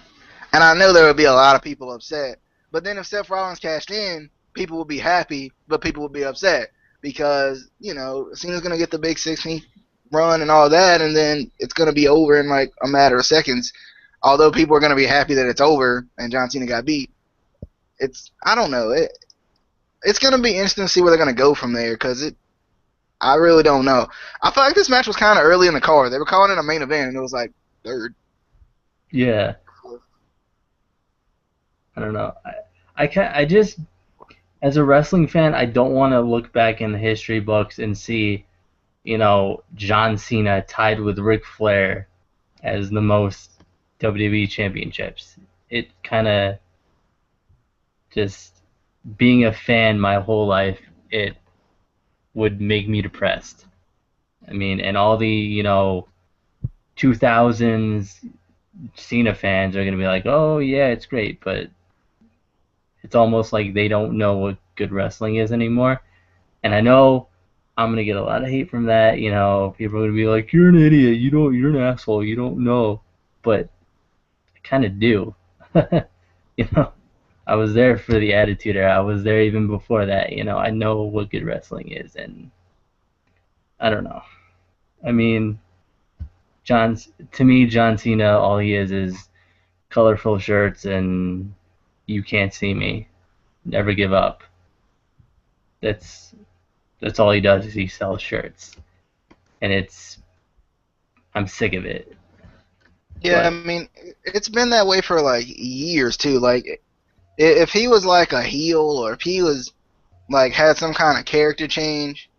and I know there would be a lot of people upset. But then if Seth Rollins cashed in, people would be happy, but people would be upset because Cena's gonna get the big 16th run and all that, and then it's gonna be over in like a matter of seconds. Although people are gonna be happy that it's over and John Cena got beat, I don't know. It's gonna be interesting to see where they're gonna go from there because I really don't know. I feel like this match was kind of early in the card. They were calling it a main event, and it was like third. Yeah, I don't know. I just, as a wrestling fan, I don't want to look back in the history books and see, John Cena tied with Ric Flair as the most WWE championships. It kind of just being a fan my whole life, it would make me depressed. I mean, and all the 2000s Cena fans are gonna be like, "Oh yeah, it's great," but it's almost like they don't know what good wrestling is anymore. And I know I'm gonna get a lot of hate from that. People are gonna be like, "You're an idiot. You're an asshole. You don't know." But I kind of do. you know, I was there for the Attitude Era. I was there even before that. I know what good wrestling is, and I don't know. I mean, to me, John Cena, all he is colorful shirts and you can't see me. Never give up. That's that's all he does is he sells shirts, and I'm sick of it. Yeah, I But mean, it's been that way for like years too. Like, if he was like a heel or if he was like had some kind of character change,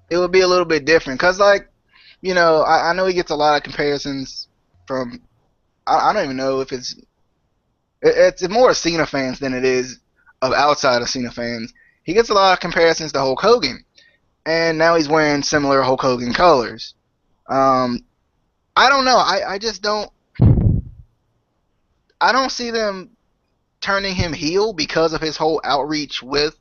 it would be a little bit different. Cause like, I know he gets a lot of comparisons from. I don't even know if it's more Cena fans than it is of outside of Cena fans. He gets a lot of comparisons to Hulk Hogan, and now he's wearing similar Hulk Hogan colors. Um, I don't know. I just don't. I don't see them turning him heel because of his whole outreach with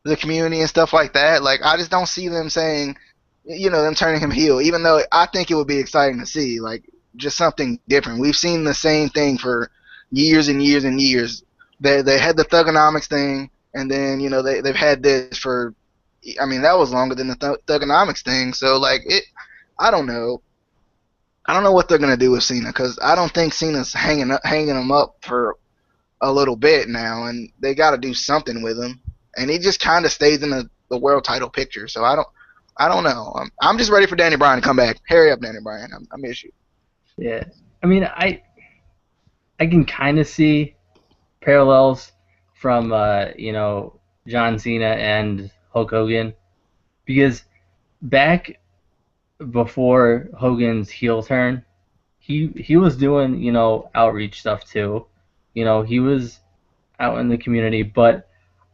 the community and stuff like that. Like, I just don't see them saying, them turning him heel. Even though I think it would be exciting to see, like, just something different. We've seen the same thing for years and years and years. They had the Thugonomics thing, and then they've had this for. I mean, that was longer than the Thugonomics thing. So like I don't know. I don't know what they're gonna do with Cena because I don't think Cena's hanging him up for. a little bit now, and they got to do something with him. And he just kind of stays in the world title picture. So I don't know. I'm just ready for Danny Bryan to come back. Hurry up, Danny Bryan. I miss you. Yeah, I mean, I can kind of see parallels from John Cena and Hulk Hogan because back before Hogan's heel turn, he was doing outreach stuff too. He was out in the community, but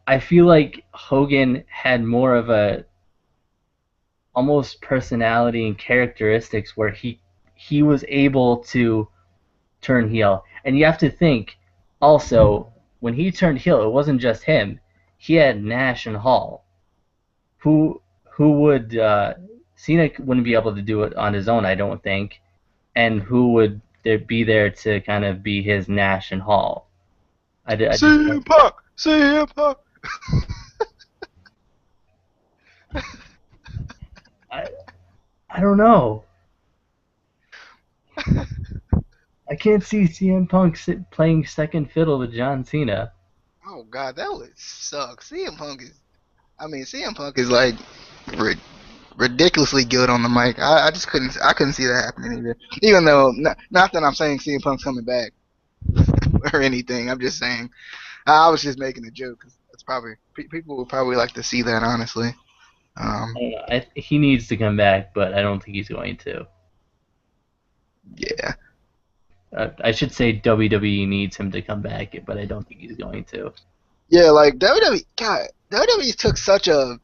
I feel like Hogan had more of a almost personality and characteristics where he was able to turn heel. And you have to think also when he turned heel, it wasn't just him. He had Nash and Hall, who would Cena wouldn't be able to do it on his own, I don't think, and who would there be there to kind of be his Nash and Hall. I just CM don't. Punk, CM Punk. I I don't know. I can't see CM Punk playing second fiddle to John Cena. Oh God, that would suck. CM Punk is. I mean, CM Punk is like ridiculously good on the mic. I just couldn't see that happening either. Even though not that I'm saying CM Punk's coming back or anything. I'm just saying I was just making a joke because that's probably people would probably like to see that honestly. I Um, don't know. He needs to come back, but I don't think he's going to. yeah, I should say WWE needs him to come back, but I don't think he's going to. yeah. Like WWE, God, WWE took such a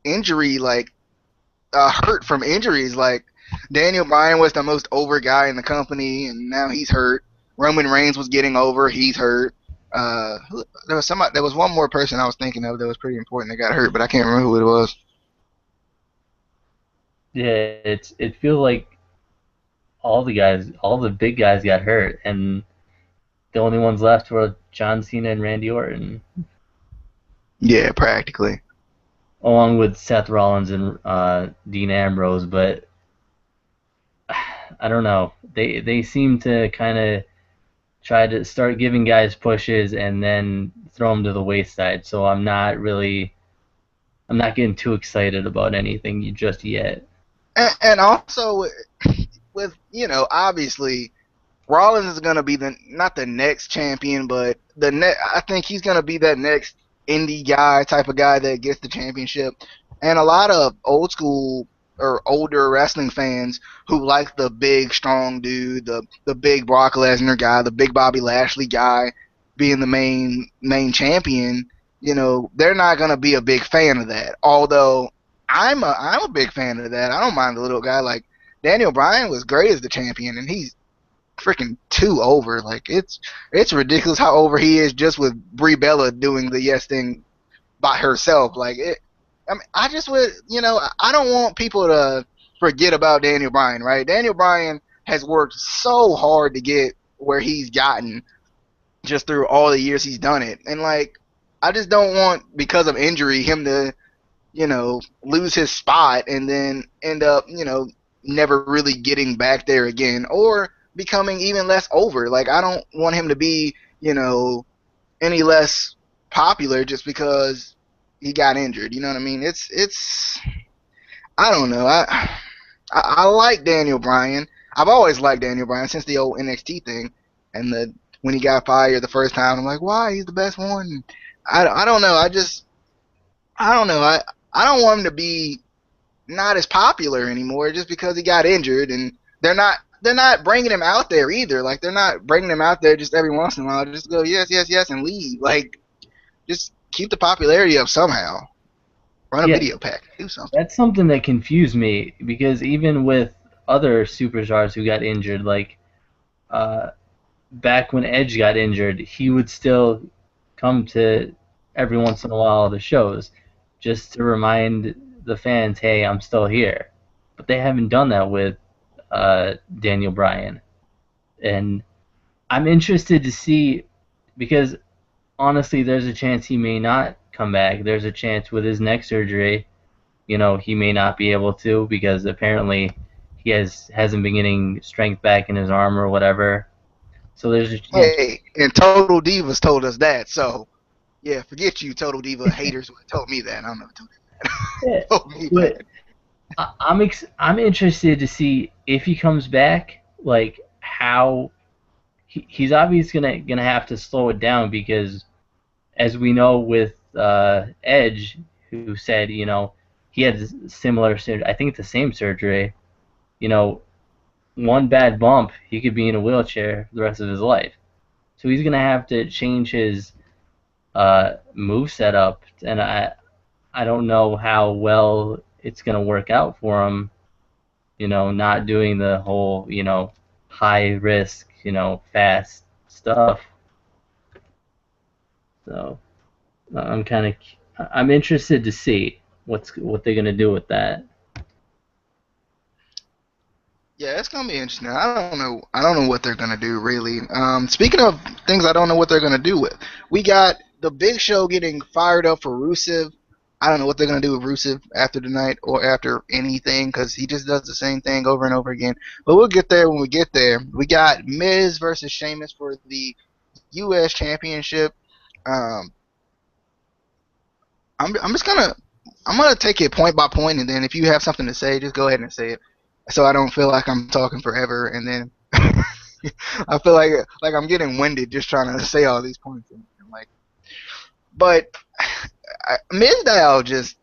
injury like hurt from injuries. Like Daniel Bryan was the most over guy in the company, and now he's hurt. Roman Reigns was getting over, he's hurt. There was somebody. There was one more person I was thinking of that was pretty important that got hurt, but I can't remember who it was. Yeah, it feels like all the big guys got hurt, and the only ones left were John Cena and Randy Orton, Yeah, practically. along with Seth Rollins and Dean Ambrose. But I don't know. They seem to kind of try to start giving guys pushes and then throw them to the wayside. So I'm not getting too excited about anything just yet. And also with obviously Rollins is gonna be the not the next champion, but I think he's gonna be that next indie guy type of guy that gets the championship. And a lot of old school or older wrestling fans who like the big strong dude, the big Brock Lesnar guy, the big Bobby Lashley guy being the main champion, they're not gonna be a big fan of that. Although I'm a big fan of that. I don't mind the little guy. Like Daniel Bryan was great as the champion, and he's freaking too over. Like it's ridiculous how over he is just with Brie Bella doing the yes thing by herself. Like it. I mean, I just would, I don't want people to forget about Daniel Bryan, right? Daniel Bryan has worked so hard to get where he's gotten just through all the years he's done it, and like I just don't want because of injury him to lose his spot and then end up, never really getting back there again or becoming even less over. Like, I don't want him to be, any less popular just because he got injured. You know what I mean? I don't know. I like Daniel Bryan. I've always liked Daniel Bryan since the old NXT thing and when he got fired the first time. I'm like, why? He's the best one. I don't know. I don't know. I don't want him to be not as popular anymore just because he got injured, and they're not bringing him out there either. Like they're not bringing him out there just every once in a while. Just go yes, yes, yes, and leave. Like just keep the popularity up somehow. Run a Yeah, video pack. Do something. that's something that confused me because even with other superstars who got injured, like uh, back when Edge got injured, he would still come to every once in a while the shows just to remind the fans, hey, I'm still here. But they haven't done that with Daniel Bryan. And I'm interested to see because honestly, there's a chance he may not come back. There's a chance with his neck surgery, he may not be able to because apparently he hasn't been getting strength back in his arm or whatever. So there's a chance. Hey, and Total Divas told us that. So yeah, forget you, Total Diva haters who told me that. I don't know Yeah, who told me but that. I'm interested to see if he comes back, like how he's obviously gonna have to slow it down because as we know with Edge, who said he had similar I think the same surgery. You know, one bad bump, he could be in a wheelchair for the rest of his life. So he's gonna have to change his move setup, and I don't know how well it's gonna work out for him. Not doing the whole high risk fast stuff. So I'm interested to see what they're gonna do with that. Yeah, it's gonna be interesting. I don't know. I don't know what they're gonna do really. Speaking of things, I don't know what they're gonna do with. We got the Big Show getting fired up for Rusev. I don't know what they're gonna do with Rusev after tonight or after anything because he just does the same thing over and over again. But we'll get there when we get there. We got Miz versus Sheamus for the U.S. Championship. Um, I'm just gonna take it point by point, and then if you have something to say, just go ahead and say it, so I don't feel like I'm talking forever, and then I feel like I'm getting winded just trying to say all these points. And like, but Mizdow just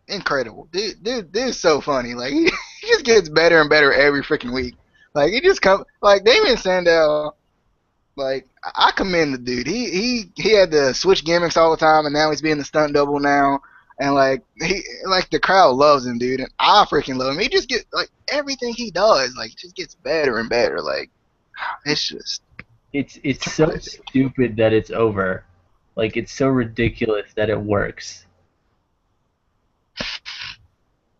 incredible, dude's so funny. Like he just gets better and better every freaking week. Like he just come like Damien Sandow. Like I commend the dude. He had to switch gimmicks all the time, and now he's being the stunt double now. And like the crowd loves him, dude, and I freaking love him. He just gets like everything he does, like just gets better and better. Like it's just It's so stupid that it's over. Like it's so ridiculous that it works.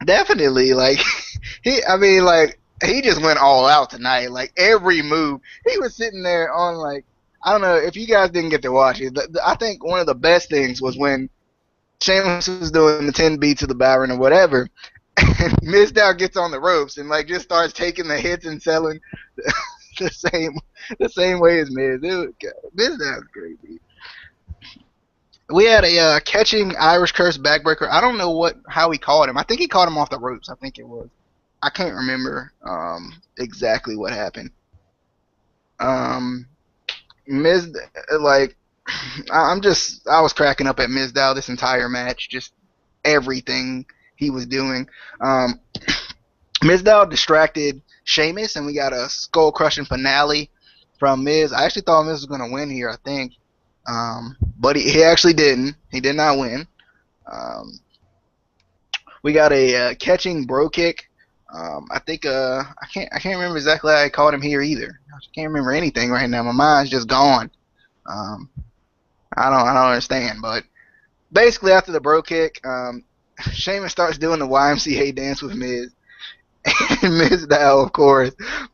definitely like I mean like he just went all out tonight. Like every move, he was sitting there on like I don't know if you guys didn't get to watch it. I think one of the best things was when Sheamus was doing the 10 beats of the Byron or whatever. And Mizdow gets on the ropes and like just starts taking the hits and selling the same the same way as Miz. Mizdow's great, dude. We had a catching Irish curse backbreaker. I don't know how he caught him. I think he caught him off the ropes. I think it was. I can't remember exactly what happened. Um, Miz like I was cracking up at Mizdow this entire match. Just everything he was doing. Um, Mizdow distracted Sheamus, and we got a skull crushing finale from Miz. I actually thought Miz was gonna win here. I think, but he actually didn't. He did not win. Um, we got a catching bro kick. I think I can't remember exactly how I caught him here either. I can't remember anything right now. My mind's just gone. Um, I don't understand. But basically after the bro kick, Sheamus starts doing the YMCA dance with Miz. And Mizdow, of course,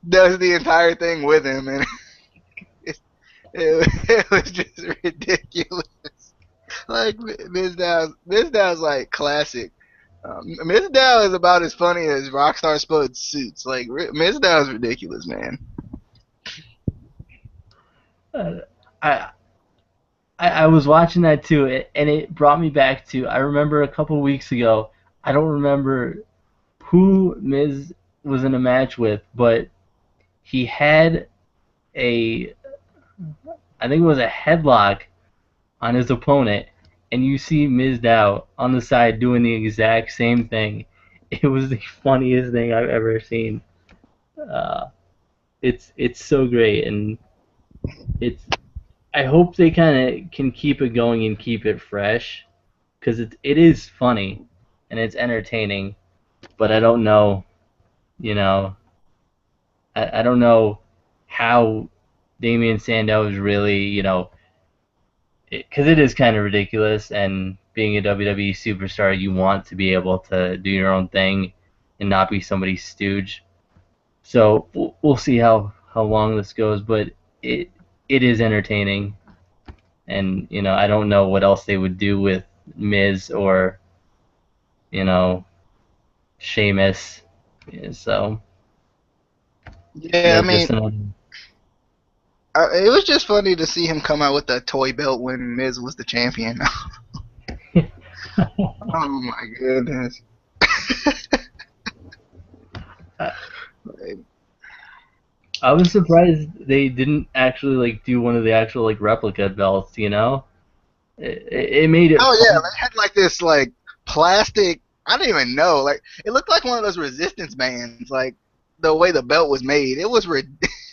does the entire thing with him, and it was just ridiculous. Like Mizdow's like classic. Mizdow is about as funny as Rockstar Spud's suits. Like Mizdow's ridiculous, man. Uh, I, I was watching that too, and it brought me back to I remember a couple weeks ago. I don't remember who Miz was in a match with, but he had a I think it was a headlock on his opponent, and you see Mizdow on the side doing the exact same thing. It was the funniest thing I've ever seen. Uh, it's so great, and it's I hope they kind of can keep it going and keep it fresh because it is funny and it's entertaining, but I don't know, you know, I don't know how Damian Sandow is really, because it is kind of ridiculous. And being a WWE superstar, you want to be able to do your own thing and not be somebody's stooge. So we'll see how long this goes, but it it is entertaining. And I don't know what else they would do with Miz or you know Sheamus. Yeah, so Yeah, I that just mean, another. It was just funny to see him come out with the toy belt when Miz was the champion. Oh my goodness. I was surprised they didn't actually like do one of the actual like replica belts. You know, it made it Oh yeah, fun. they had like this like plastic. I don't even know. Like it looked like one of those resistance bands. Like the way the belt was made, it was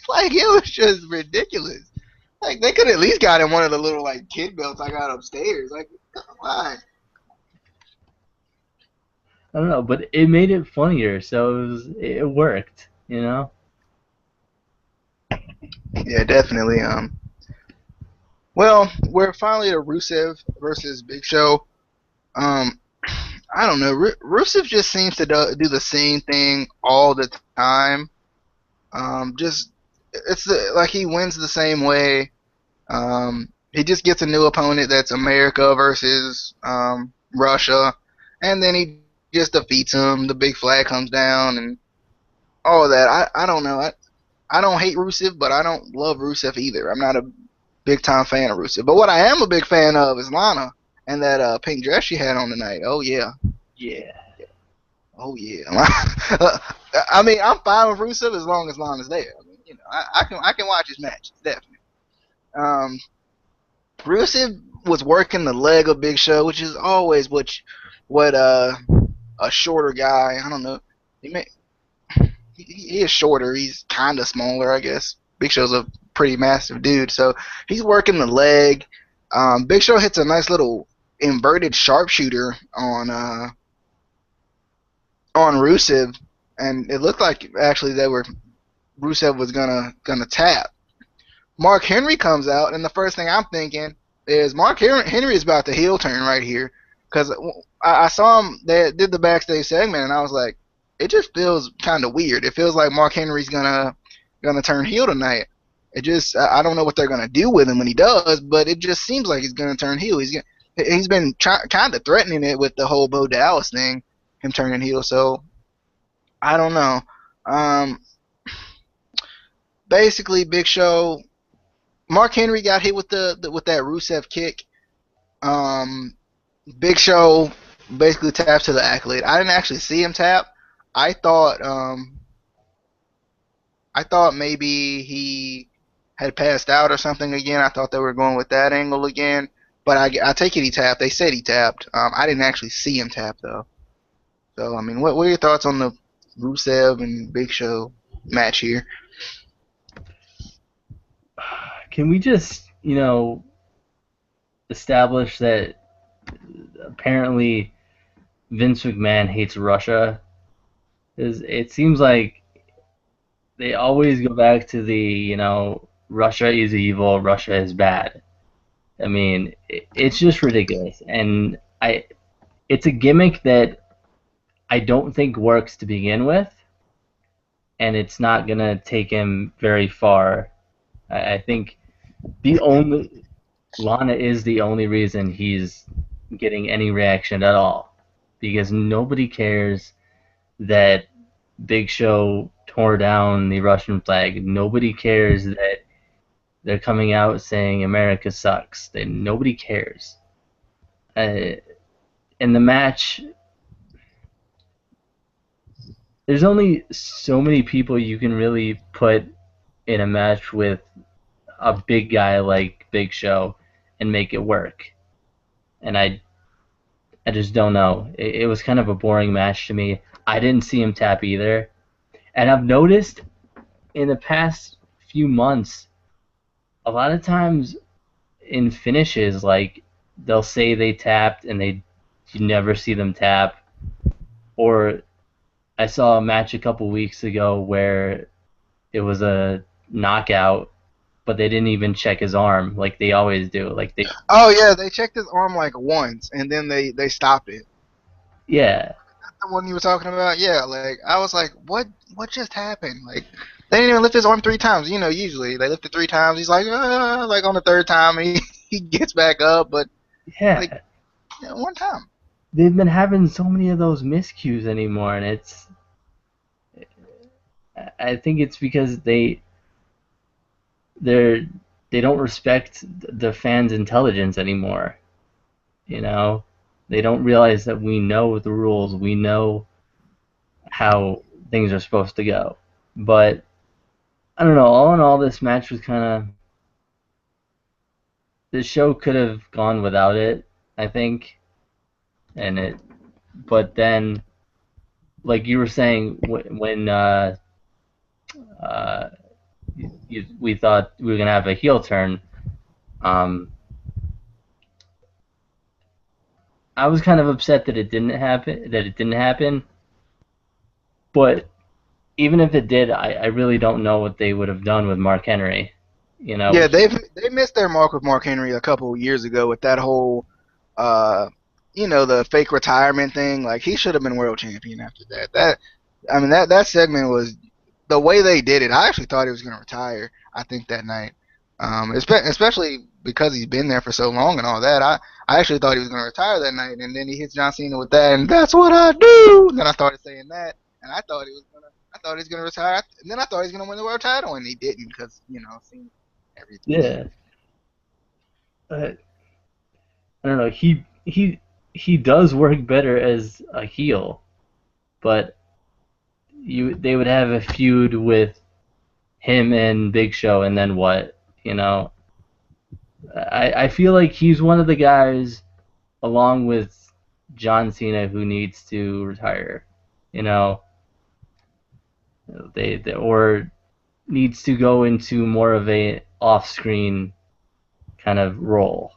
like it was just ridiculous. Like they could at least got him one of the little like kid belts I got upstairs. Like why? I don't know, but it made it funnier, so it worked. You know. Yeah, definitely. Well, we're finally at Rusev versus Big Show. Um, I don't know. Rusev just seems to do the same thing all the time. Just it's like he wins the same way. He just gets a new opponent that's America versus Russia, and then he just defeats him. The big flag comes down and all of that. I don't know. I don't hate Rusev, but I don't love Rusev either. I'm not a big time fan of Rusev. But what I am a big fan of is Lana and that pink dress she had on tonight. Oh yeah, Yeah. oh yeah. I mean, I'm fine with Rusev as long as Lana's there. I mean, I can watch his matches definitely. Um, Rusev was working the leg of Big Show, which is always what a shorter guy. I don't know. He may, he is shorter. He's kind of smaller, I guess. Big Show's a pretty massive dude, so he's working the leg. Big Show hits a nice little inverted sharpshooter on Rusev, and it looked like actually they were Rusev was gonna tap. Mark Henry comes out, and the first thing I'm thinking is Henry is about to heel turn right here because I saw him. They did the backstage segment, and I was like, it just feels kind of weird. It feels like Mark Henry's gonna turn heel tonight. It just I don't know what they're gonna do with him when he does, but it just seems like he's gonna turn heel. He's been kind of threatening it with the whole Bo Dallas thing, him turning heel. So I don't know. Um, Basically, Big Show Mark Henry got hit with the with that Rusev kick. Um, Big Show basically taps to the accolade. I didn't actually see him tap. I thought I thought maybe he had passed out or something again. I thought they were going with that angle again. But I take it he tapped. They said he tapped. I didn't actually see him tap though. So I mean, what are your thoughts on the Rusev and Big Show match here? Can we just, establish that apparently Vince McMahon hates Russia? It seems like they always go back to the, Russia is evil, Russia is bad. I mean, it's just ridiculous, and it's a gimmick that I don't think works to begin with, and it's not gonna take him very far. I think the only Lana is the only reason he's getting any reaction at all, because nobody cares that Big Show tore down the Russian flag. Nobody cares that they're coming out saying America sucks. Nobody cares. Uh, in the match, there's only so many people you can really put in a match with a big guy like Big Show and make it work. And I just don't know. It was kind of a boring match to me. I didn't see him tap either. And I've noticed in the past few months, a lot of times in finishes, like they'll say they tapped and you never see them tap. Or I saw a match a couple weeks ago where it was a knockout, but they didn't even check his arm like they always do. Like Oh yeah, they checked his arm like once, and then they stopped it. yeah, The one you were talking about, yeah. Like I was like, what just happened? Like they didn't even lift his arm 3 times. Usually they lift it 3 times. He's like on the third time, he he gets back up, but like yeah. one time. They've been having so many of those miscues anymore, and I think it's because they're they don't respect the fans' intelligence anymore. You know, they don't realize that we know the rules, we know how things are supposed to go. But I don't know. All in all, this match was kind of the show could have gone without it. I think, and it. But then, like you were saying, when uh, we thought we were gonna have a heel turn, um, I was kind of upset that it didn't happen. That it didn't happen. But even if it did, I really don't know what they would have done with Mark Henry. You know, Yeah, they missed their mark with Mark Henry a couple of years ago with that whole, uh, the fake retirement thing. Like he should have been world champion after that. I mean, that segment was the way they did it. I actually thought he was going to retire. I think that night, especially because he's been there for so long and all that. I actually thought he was going to retire that night, and then he hits John Cena with that, and that's what I do. And then I started saying that, and I thought he was gonna retire, and then I thought he was gonna win the world title, and he didn't because Cena everything. yeah. I don't know. He does work better as a heel, but they would have a feud with him and Big Show, and then what? You know, I feel like he's one of the guys, along with John Cena, who needs to retire. You know, they or needs to go into more of a off-screen kind of role.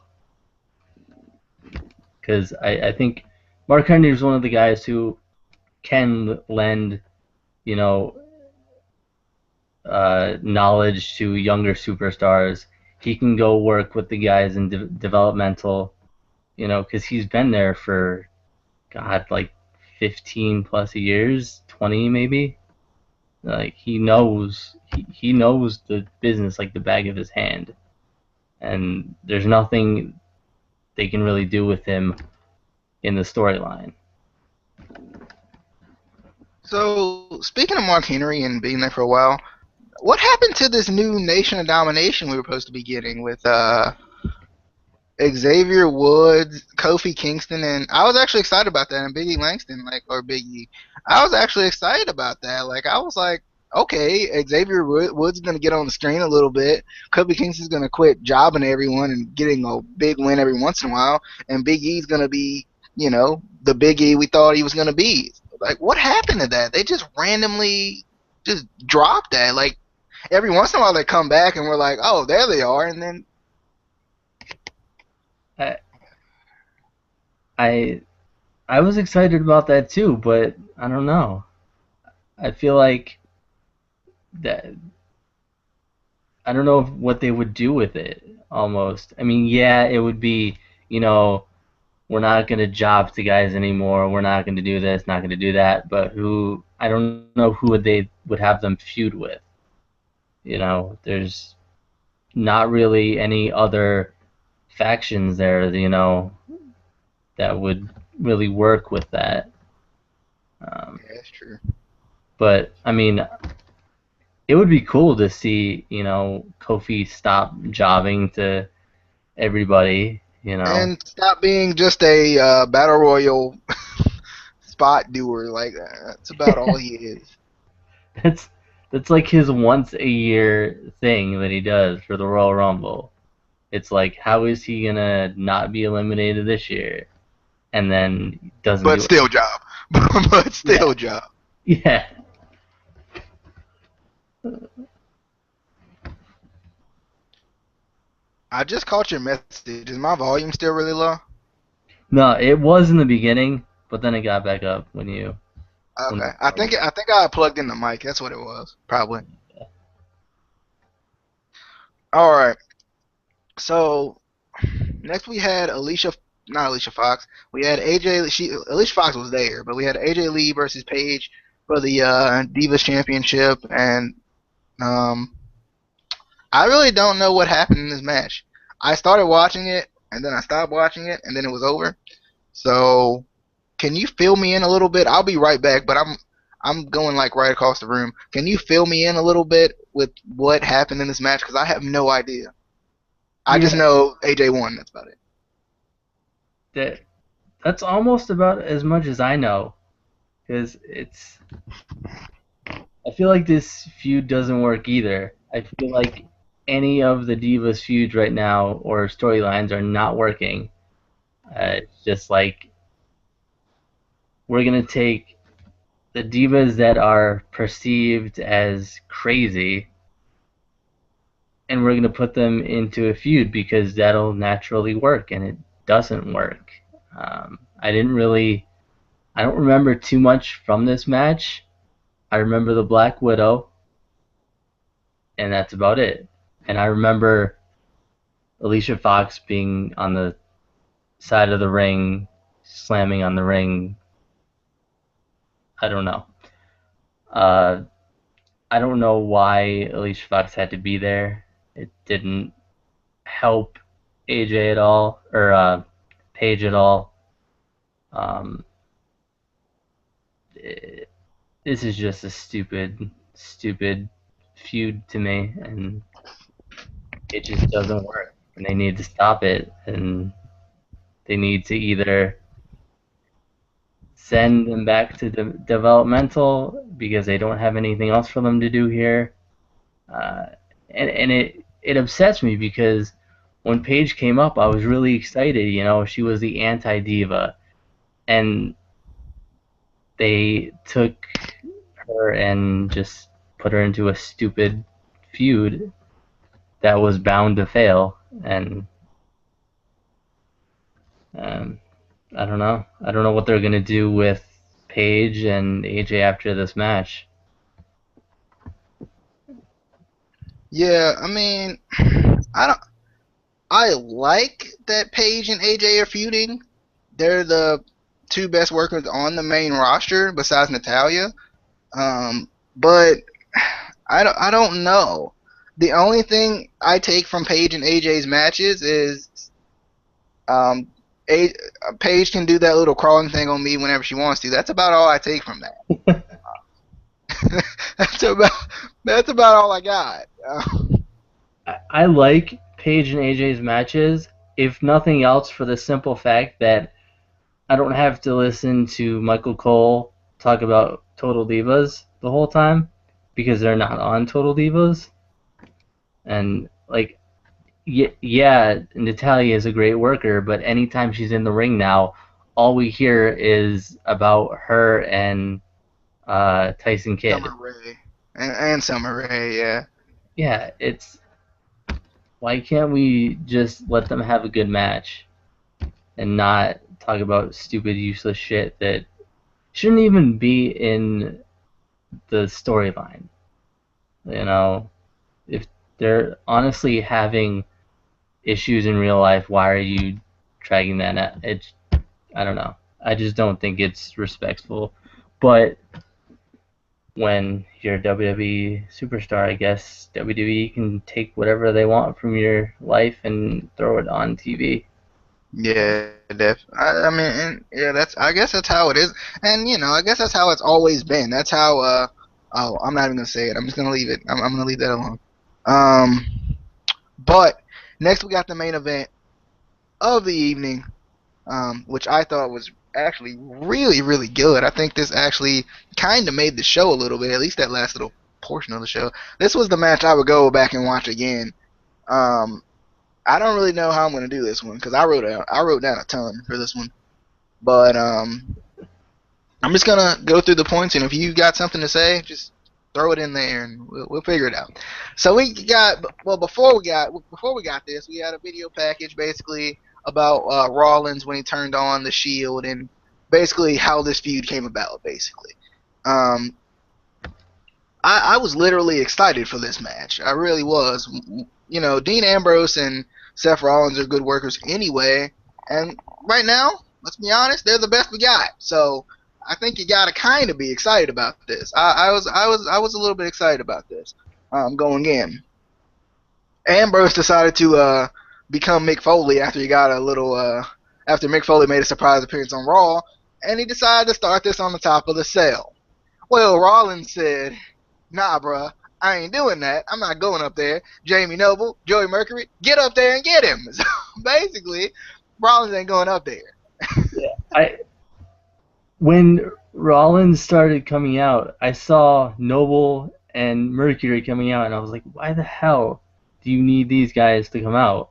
Because I think Mark Henry is one of the guys who can lend, you know, knowledge to younger superstars. He can go work with the guys in developmental, because he's been there for, God, like 15 plus years, 20 maybe. Like he knows the business like the back of his hand, and there's nothing they can really do with him in the storyline. So speaking of Mark Henry and being there for a while, what happened to this new Nation of Domination we were supposed to be getting with Xavier Woods, Kofi Kingston, and I was actually excited about that. And Biggie Langston, or Big E, I was actually excited about that. Like I was like, okay, Xavier Woods is gonna get on the screen a little bit. Kofi Kingston's gonna quit jobbing everyone and getting a big win every once in a while, and Big E's gonna be, the Big E we thought he was gonna be. Like, what happened to that? They just randomly just dropped that. Like every once in a while they come back and we're like, oh, there they are, and then I I I was excited about that too, but I don't know. I feel like that I don't know what they would do with it. Almost. I mean, yeah, it would be, you know, we're not going to job to guys anymore. We're not going to do this, not going to do that. But who? I don't know who they would have them feud with. There's not really any other factions there, that would really work with that. Um, yeah, that's true. but I mean, it would be cool to see, Kofi stop jobbing to everybody. And stop being just a battle royal spot doer. Like that's about all he is. that's that's like his once a year thing that he does for the Royal Rumble. It's like, how is he gonna not be eliminated this year, and then doesn't But do it? still job. But Yeah, still job. yeah. I just caught your message. Is my volume still really low? No, it was in the beginning, but then it got back up when Okay. we started. I think I plugged in the mic. That's what it was. Probably. All right. So next we had not Alicia Fox. We had AJ. Alicia Fox was there, but we had AJ Lee versus Paige for the Divas Championship, and um, I really don't know what happened in this match. I started watching it, and then I stopped watching it, and then it was over. So, can you fill me in a little bit? I'll be right back, but I'm going like right across the room. Can you fill me in a little bit with what happened in this match? Because I have no idea. I Yeah, just know AJ won. That's about it. that that's almost about as much as I know, because it's. I feel like this feud doesn't work either. I feel like any of the Divas feuds right now or storylines are not working. It's just like we're gonna take the divas that are perceived as crazy and we're gonna put them into a feud because that'll naturally work, and it doesn't work. I didn't really, I don't remember too much from this match. I remember the Black Widow, and that's about it. And I remember Alicia Fox being on the side of the ring, slamming on the ring. I don't know. Uh, I don't know why Alicia Fox had to be there. It didn't help AJ at all, or Paige at all. Um, it, this is just a stupid feud to me, and it just doesn't work. And they need to stop it, and they need to either send them back to developmental because they don't have anything else for them to do here. Uh, and it upsets me because when Paige came up, I was really excited. You know, she was the anti diva, and they took her and just put her into a stupid feud that was bound to fail. And um, I don't know. I don't know what they're gonna do with Paige and AJ after this match. Yeah, I mean, I don't. I like that Paige and AJ are feuding. They're the two best workers on the main roster besides Natalia. But I don't know. The only thing I take from Paige and AJ's matches is um, A, Paige can do that little crawling thing on me whenever she wants to. That's about all I take from that. that's about that's about all I got. I like Paige and AJ's matches, if nothing else, for the simple fact that I don't have to listen to Michael Cole talk about Total Divas the whole time because they're not on Total Divas. And like, yeah, Natalia is a great worker, but anytime she's in the ring now, all we hear is about her and Tyson Kidd. Summer Rae and Summer Rae, yeah. Yeah, it's why can't we just let them have a good match and not talk about stupid, useless shit that shouldn't even be in the storyline? You know, if they're honestly having issues in real life, why are you dragging that out? It's, I don't know. I just don't think it's respectful. But when you're a WWE superstar, I guess WWE can take whatever they want from your life and throw it on TV. Yeah, I mean, and yeah, that's. I guess that's how it is, and I guess that's how it's always been. That's how. Oh, I'm not even gonna say it. I'm just gonna leave it. I'm gonna leave that alone. Um, but next we got the main event of the evening, which I thought was actually really, really good. I think this actually kind of made the show a little bit, at least that last little portion of the show. This was the match I would go back and watch again. Um, I don't really know how I'm gonna do this one because I wrote down a ton for this one, but I'm just gonna go through the points, and if you got something to say, just throw it in there, and we'll figure it out. So we got well before we got this, we had a video package basically about Rollins when he turned on the Shield and basically how this feud came about. Basically, um, I was literally excited for this match. I really was. Dean Ambrose and Seth Rollins are good workers anyway, and right now, let's be honest, they're the best we got. So I think you gotta kind of be excited about this. I was a little bit excited about this going in. Ambrose decided to become Mick Foley after he got a little after Mick Foley made a surprise appearance on Raw, and he decided to start this on the top of the cell. Well, Rollins said, "Nah, bruh, I ain't doing that. I'm not going up there. Jamie Noble, Joey Mercury, get up there and get him." So basically, Rollins ain't going up there. Yeah, I when Rollins started coming out, I saw Noble and Mercury coming out, and I was like, why the hell do you need these guys to come out?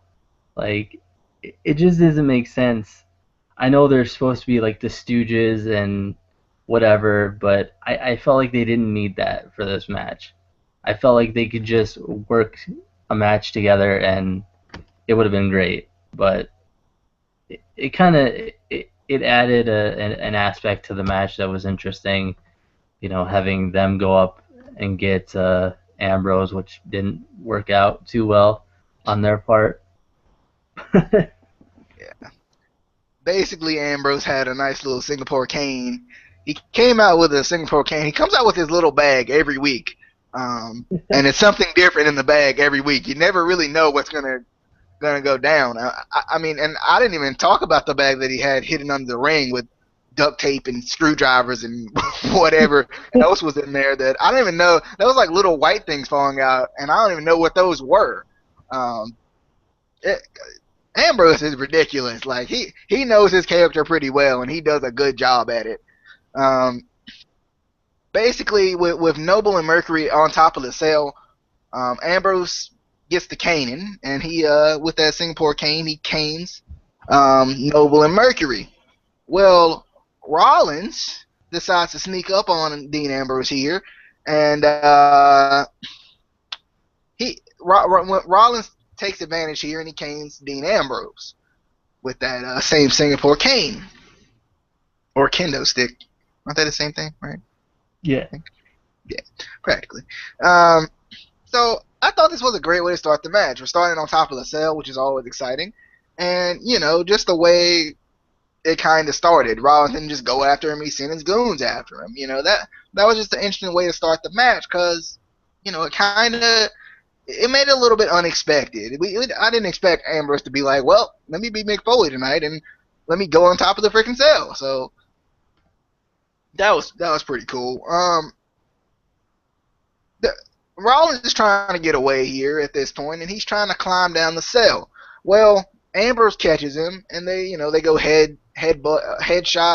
Like, it just doesn't make sense. I know they're supposed to be like the Stooges and whatever, but I felt like they didn't need that for this match. I felt like they could just work a match together and it would have been great. But it kind of it added an aspect to the match that was interesting. You know, having them go up and get Ambrose, which didn't work out too well on their part. Yeah. Basically, Ambrose had a nice little Singapore cane. He came out with a Singapore cane. He comes out with his little bag every week, and it's something different in the bag every week. You never really know what's gonna go down. I mean, and I didn't even talk about the bag that he had hidden under the ring with duct tape and screwdrivers and whatever else was in there that I don't even know. That was like little white things falling out, and I don't even know what those were. Um, it, Ambrose is ridiculous. Like he knows his character pretty well, and he does a good job at it. Um, basically, with Noble and Mercury on top of the cell, Ambrose gets the caning, and he with that Singapore cane, he canes Noble and Mercury. Well, Rollins decides to sneak up on Dean Ambrose here, and Rollins takes advantage here, and he canes Dean Ambrose with that same Singapore cane or kendo stick. Aren't they the same thing, right? Yeah. Yeah, practically. Um, so I thought this was a great way to start the match. We're starting on top of the cell, which is always exciting, and just the way it kind of started. Rollins didn't just go after him; he sent his goons after him. That was just an interesting way to start the match because it kind of it made it a little bit unexpected. I didn't expect Ambrose to be like, well, let me be Mick Foley tonight and let me go on top of the freaking cell. So that was pretty cool. The, Rollins is trying to get away here at this point, and he's trying to climb down the cell. Well, Ambrose catches him, and they go headshot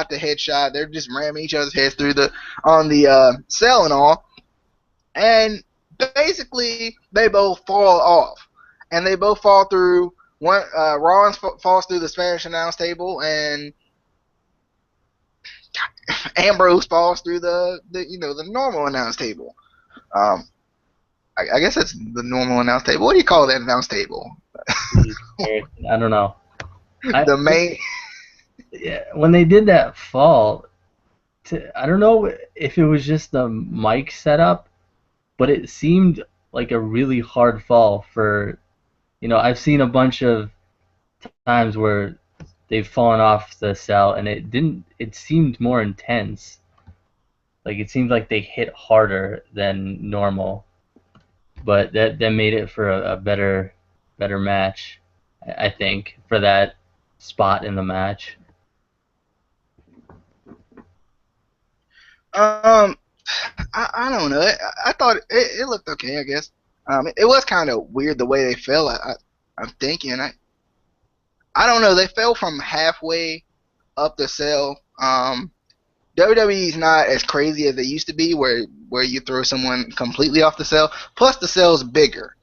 to headshot. They're just ramming each other's heads through the on the cell and all, and basically they both fall off, and they both fall through. One Rollins falls through the Spanish announce table, and Ambrose falls through the normal announce table. Um, I guess that's the normal announce table. What do you call that announce table? I don't know. I The main. Yeah, when they did that fall, I don't know if it was just the mic setup, but it seemed like a really hard fall for, I've seen a bunch of times where they've fallen off the cell and it seemed more intense. Like it seemed like they hit harder than normal, but that made it for a better match, I think, for that spot in the match. Um, I don't know. I thought it looked okay. I guess. It was kind of weird the way they fell. I'm thinking. I don't know. They fell from halfway up the cell. WWE is not as crazy as they used to be, where you throw someone completely off the cell. Plus, the cell's bigger,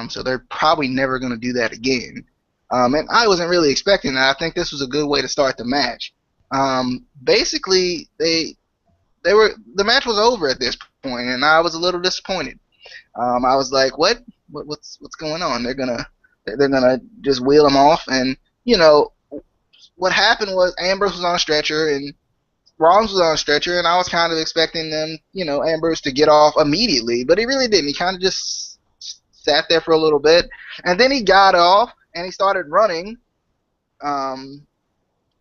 so they're probably never going to do that again. And I wasn't really expecting that. I think this was a good way to start the match. Basically, the match was over at this point, and I was a little disappointed. I was like, what's going on? They're gonna just wheel him off, and what happened was Ambrose was on a stretcher and Rollins was on a stretcher, and I was kind of expecting them, Ambrose to get off immediately, but he really didn't. He kind of just sat there for a little bit, and then he got off and he started running um,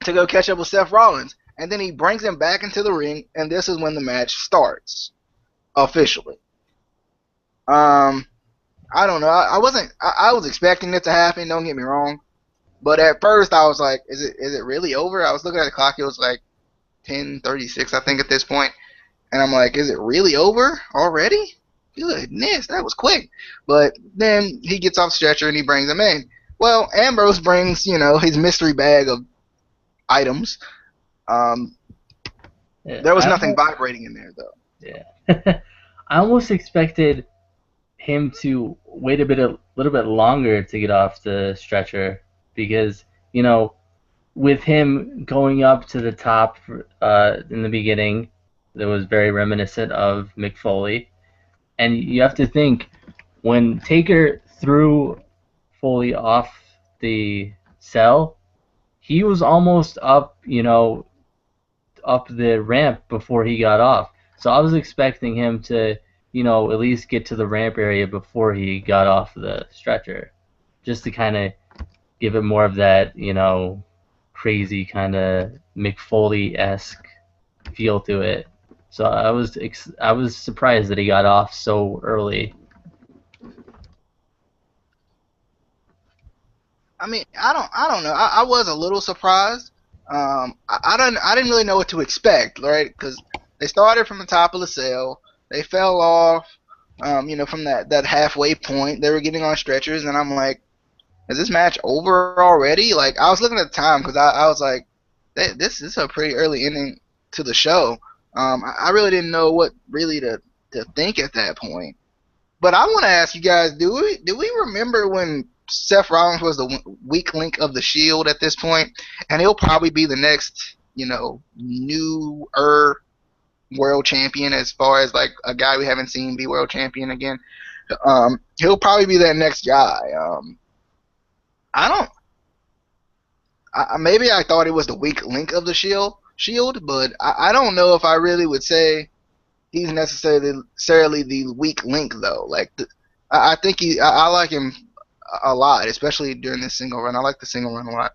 to go catch up with Seth Rollins, and then he brings him back into the ring, and this is when the match starts officially. Um, I don't know. I wasn't. I was expecting it to happen. Don't get me wrong, but at first I was like, is it really over? I was looking at the clock. It was like 10:36, I think, at this point. And I'm like, is it really over already? Goodness, that was quick. But then he gets off stretcher and he brings him in. Well, Ambrose brings, his mystery bag of items. Um, Yeah, there was I nothing almost, vibrating in there though. yeah. I almost expected him to wait a little bit longer to get off the stretcher because with him going up to the top in the beginning, that was very reminiscent of Mick Foley. And you have to think when Taker threw Foley off the cell, he was almost up, up the ramp before he got off. So I was expecting him to, at least get to the ramp area before he got off the stretcher, just to kind of give it more of that, crazy kind of McFoley esque feel to it. So I was surprised that he got off so early. I mean, I don't know. I was a little surprised. I didn't really know what to expect, right? Because they started from the top of the cell, they fell off, from that halfway point. They were getting on stretchers, and I'm like, is this match over already? Like, I was looking at the time because I was like, this is a pretty early ending to the show. I really didn't know what really to think at that point. But I want to ask you guys: do we remember when Seth Rollins was the weak link of the Shield at this point, and he'll probably be the next, newer world champion as far as like a guy we haven't seen be world champion again. He'll probably be that next guy. I don't. Maybe I thought it was the weak link of the Shield, but I don't know if I really would say he's necessarily the weak link though. Like I think I like him a lot, especially during this single run. I like the single run a lot.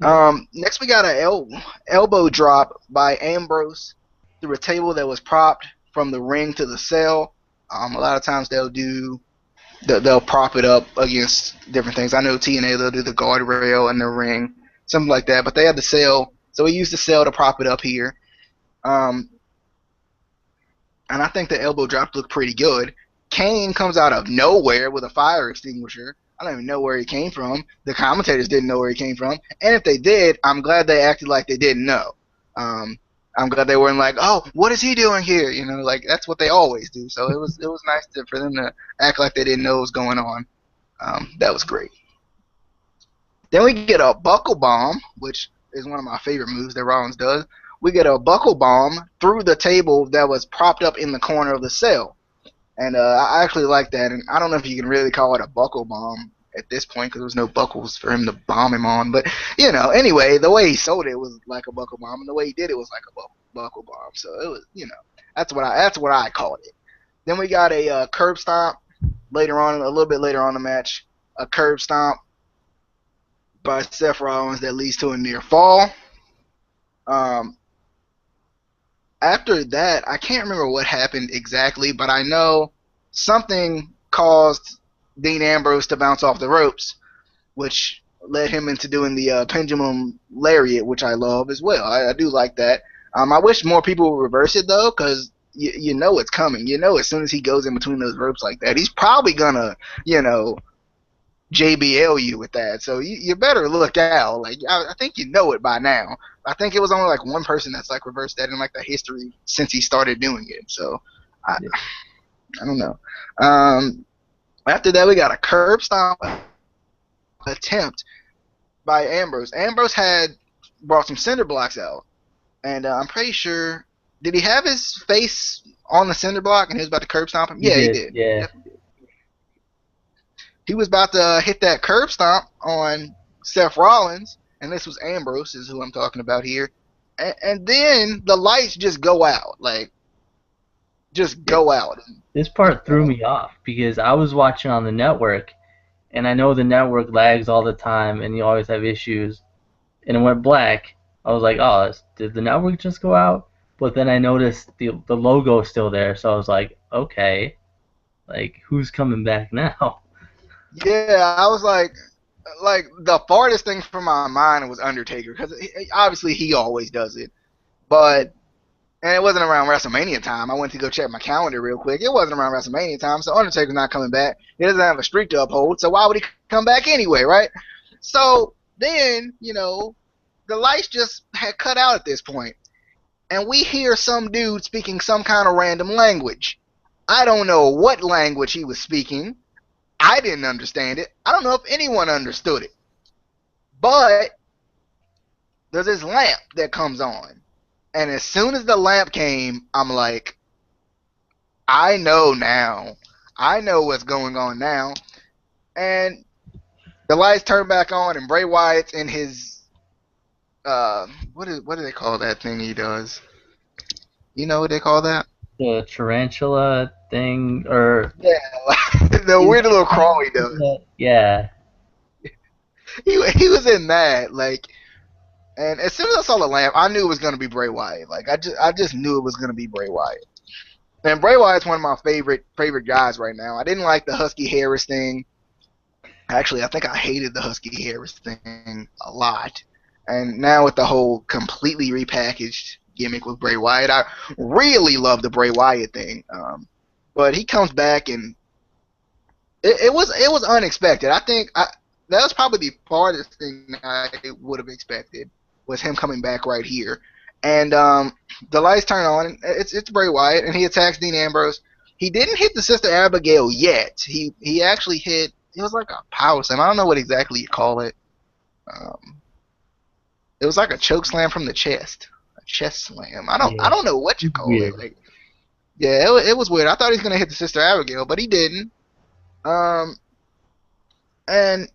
Yeah, Next we got a elbow drop by Ambrose through a table that was propped from the ring to the cell. A lot of times they'll prop it up against different things. I know TNA they'll do the guardrail and the ring, something like that. But they had the cell, so we used the cell to prop it up here. Um, and I think the elbow drop looked pretty good. Kane comes out of nowhere with a fire extinguisher. I don't even know where he came from. The commentators didn't know where he came from, and if they did, I'm glad they acted like they didn't know. Um, I'm glad they weren't like, "Oh, what is he doing here?" Like that's what they always do. So it was nice for them to act like they didn't know what was going on. That was great. Then we get a buckle bomb, which is one of my favorite moves that Rollins does. We get a buckle bomb through the table that was propped up in the corner of the cell. And I actually like that. And I don't know if you can really call it a buckle bomb at this point because there was no buckles for him to bomb him on. But, anyway, the way he sold it was like a buckle bomb. And the way he did it was like a buckle bomb. So it was, that's what I called it. Then we got a curb stomp later on, a little bit later on in the match. A curb stomp by Seth Rollins that leads to a near fall. Um, After that, I can't remember what happened exactly, but I know something caused Dean Ambrose to bounce off the ropes, which led him into doing the pendulum lariat, which I love as well. I do like that. I wish more people would reverse it though, because you know it's coming. You know, as soon as he goes in between those ropes like that, he's probably gonna, you know, JBL you with that. So you better look out. Like I think you know it by now. I think it was only like one person that's like reversed that in like the history since he started doing it. So I yeah. I don't know. Um, After that we got a curb stomp attempt by Ambrose. Ambrose had brought some cinder blocks out, and I'm pretty sure did he have his face on the cinder block and he was about to curb stomp him? He Yeah, he did. did. Yeah. Yep. He was about to hit that curb stomp on Seth Rollins, and this was Ambrose, is who I'm talking about here. And then the lights just go out, like just Yeah. go out. This part threw me off because I was watching on the network, and I know the network lags all the time, and you always have issues. And it went black. I was like, oh, did the network just go out? But then I noticed the logo is still there, so I was like, okay, like who's coming back now? Yeah, I was like the farthest thing from my mind was Undertaker because obviously he always does it, but And it wasn't around WrestleMania time. I went to go check my calendar real quick. It wasn't around WrestleMania time, so Undertaker's not coming back. He doesn't have a streak to uphold, so why would he come back anyway, right? So then, the lights just had cut out at this point, and we hear some dude speaking some kind of random language. I don't know what language he was speaking. I didn't understand it. I don't know if anyone understood it. But there's this lamp that comes on. And as soon as the lamp came, I'm like, I know now. I know what's going on now. And the lights turn back on, and Bray Wyatt's in his what do they call that thing he does? You know what they call that? The tarantula thing, or Yeah, the is weird that little kind crawl he does. of yeah, He was in that and as soon as I saw the lamp, I knew it was gonna be Bray Wyatt. Like I just knew it was gonna be Bray Wyatt. And Bray Wyatt's one of my favorite guys right now. I didn't like the Husky Harris thing. Actually, I think I hated the Husky Harris thing a lot. And now with the whole completely repackaged gimmick with Bray Wyatt, I really love the Bray Wyatt thing. But he comes back, and it was unexpected. That was probably the farthest thing I would have expected was him coming back right here. And the lights turn on. And it's Bray Wyatt, and he attacks Dean Ambrose. He didn't hit the Sister Abigail yet. He actually hit. It was like a power slam. I don't know what exactly you call it. Um, it was like a choke slam from the chest, a chest slam. I yeah, don't know what you call it. weird. Like, yeah, it was weird. I thought he was gonna hit the Sister Abigail, but he didn't. Um, and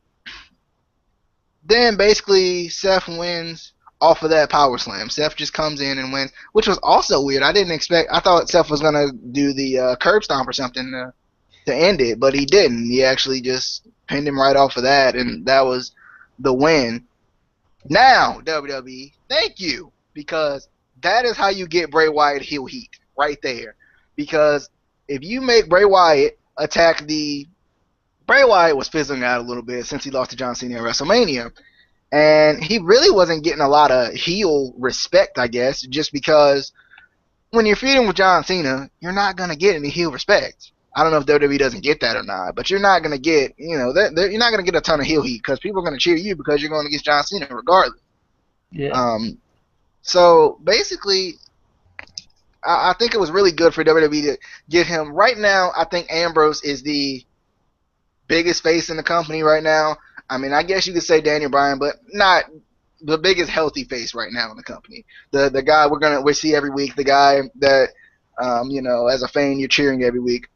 then basically Seth wins off of that power slam. Seth just comes in and wins, which was also weird. I didn't expect. I thought Seth was gonna do the curb stomp or something to end it, but he didn't. He actually just pinned him right off of that, and that was the win. Now WWE, thank you, because that is how you get Bray Wyatt heel heat right there. Because if you make Bray Wyatt attack the Bray Wyatt was fizzling out a little bit since he lost to John Cena at WrestleMania, and he really wasn't getting a lot of heel respect, I guess, just because when you're feuding with John Cena, you're not gonna get any heel respect. I don't know if WWE doesn't get that or not, but you're not gonna get, you're not gonna get a ton of heel heat because people are gonna cheer you because you're going against John Cena regardless. Yeah, Um, so basically, I think it was really good for WWE to get him. Right now, I think Ambrose is the biggest face in the company right now. I mean, I guess you could say Daniel Bryan, but not the biggest healthy face right now in the company. The guy we see every week, the guy that as a fan you're cheering every week.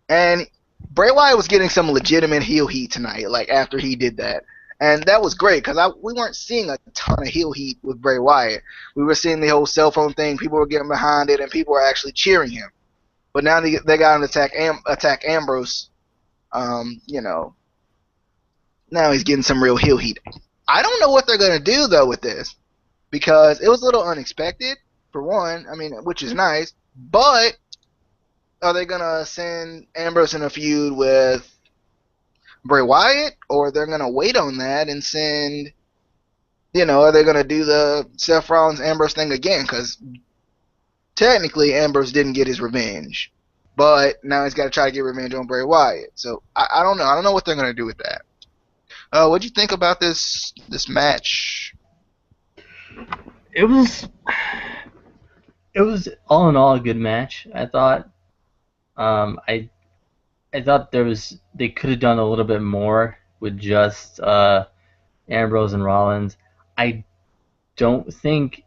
And Bray Wyatt was getting some legitimate heel heat tonight, like after he did that. And that was great because we weren't seeing a ton of heel heat with Bray Wyatt. We were seeing the whole cell phone thing. People were getting behind it, and people were actually cheering him. But now they got him to attack Ambrose. Um, you know, Now he's getting some real heel heat. I don't know what they're gonna do though with this because it was a little unexpected for one. I mean, which is nice, but are they gonna send Ambrose in a feud with Bray Wyatt, or they're gonna wait on that and send? Are they gonna do the Seth Rollins Ambrose thing again? Because technically Ambrose didn't get his revenge, but now he's got to try to get revenge on Bray Wyatt. So I don't know. I don't know what they're gonna do with that. What'd you think about this match? it was it was all in all a good match. I thought. I thought they could have done a little bit more with just Ambrose and Rollins. I don't think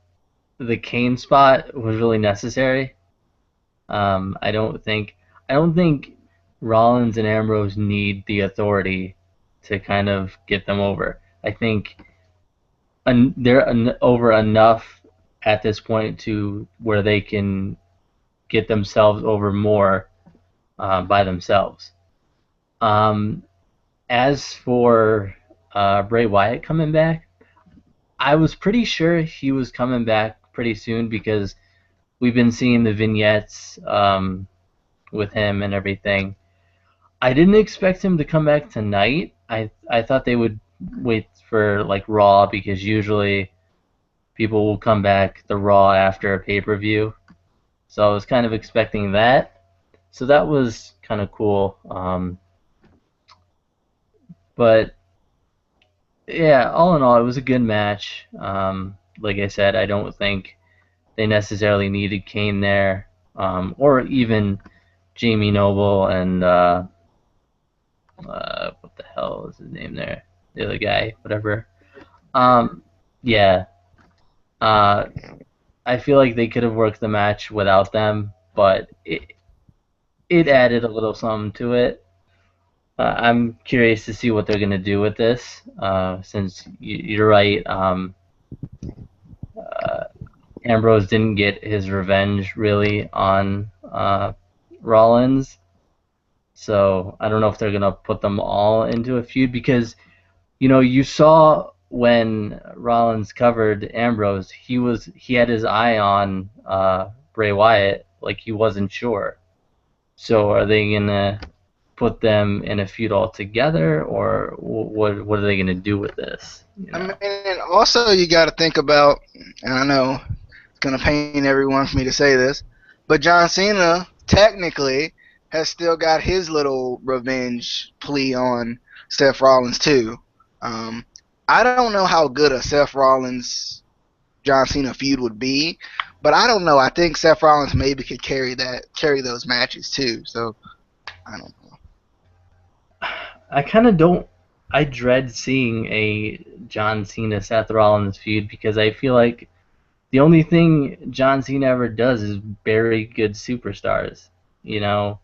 the Kane spot was really necessary. I don't think Rollins and Ambrose need the authority to kind of get them over. I think they're over enough at this point to where they can get themselves over more by themselves. Um, as for Bray Wyatt coming back, I was pretty sure he was coming back pretty soon because we've been seeing the vignettes with him and everything. I didn't expect him to come back tonight. I thought they would wait for like Raw because usually people will come back the Raw after a pay-per-view. So I was kind of expecting that. So that was kind of cool. But yeah, all in all, it was a good match. Like I said, I don't think they necessarily needed Kane there, or even Jamie Noble and what the hell is his name there? The other guy, whatever. Um, yeah, uh, I feel like they could have worked the match without them, but it added a little something to it. I'm curious to see what they're gonna do with this, since you're right. Uh, Ambrose didn't get his revenge really on Rollins, so I don't know if they're gonna put them all into a feud because you saw when Rollins covered Ambrose, he had his eye on Bray Wyatt, like he wasn't sure. So are they gonna put them in a feud altogether, or what are they gonna do with this? I mean, and also you got to think about, and I know it's gonna pain everyone for me to say this, but John Cena technically has still got his little revenge plea on Seth Rollins too. Um, I don't know how good a Seth Rollins John Cena feud would be, but I don't know. I think Seth Rollins maybe could carry those matches too. So I don't know. I kind of don't. I dread seeing a John Cena Seth Rollins feud because I feel like the only thing John Cena ever does is bury good superstars. You know,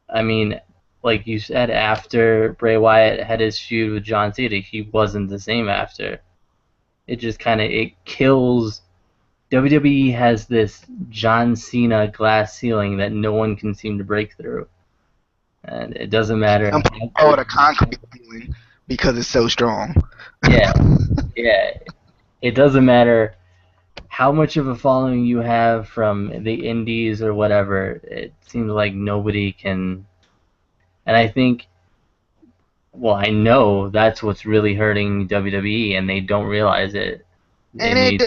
I mean, like you said, after Bray Wyatt had his feud with John Cena, he wasn't the same after. It just kind of it kills. WWE has this John Cena glass ceiling that no one can seem to break through, and it doesn't matter Some how people call it good a you concrete feeling because it's so strong. yeah, yeah. It doesn't matter how much of a following you have from the indies or whatever. It seems like nobody can. And I think, well, I know that's what's really hurting WWE, and they don't realize it. They And need,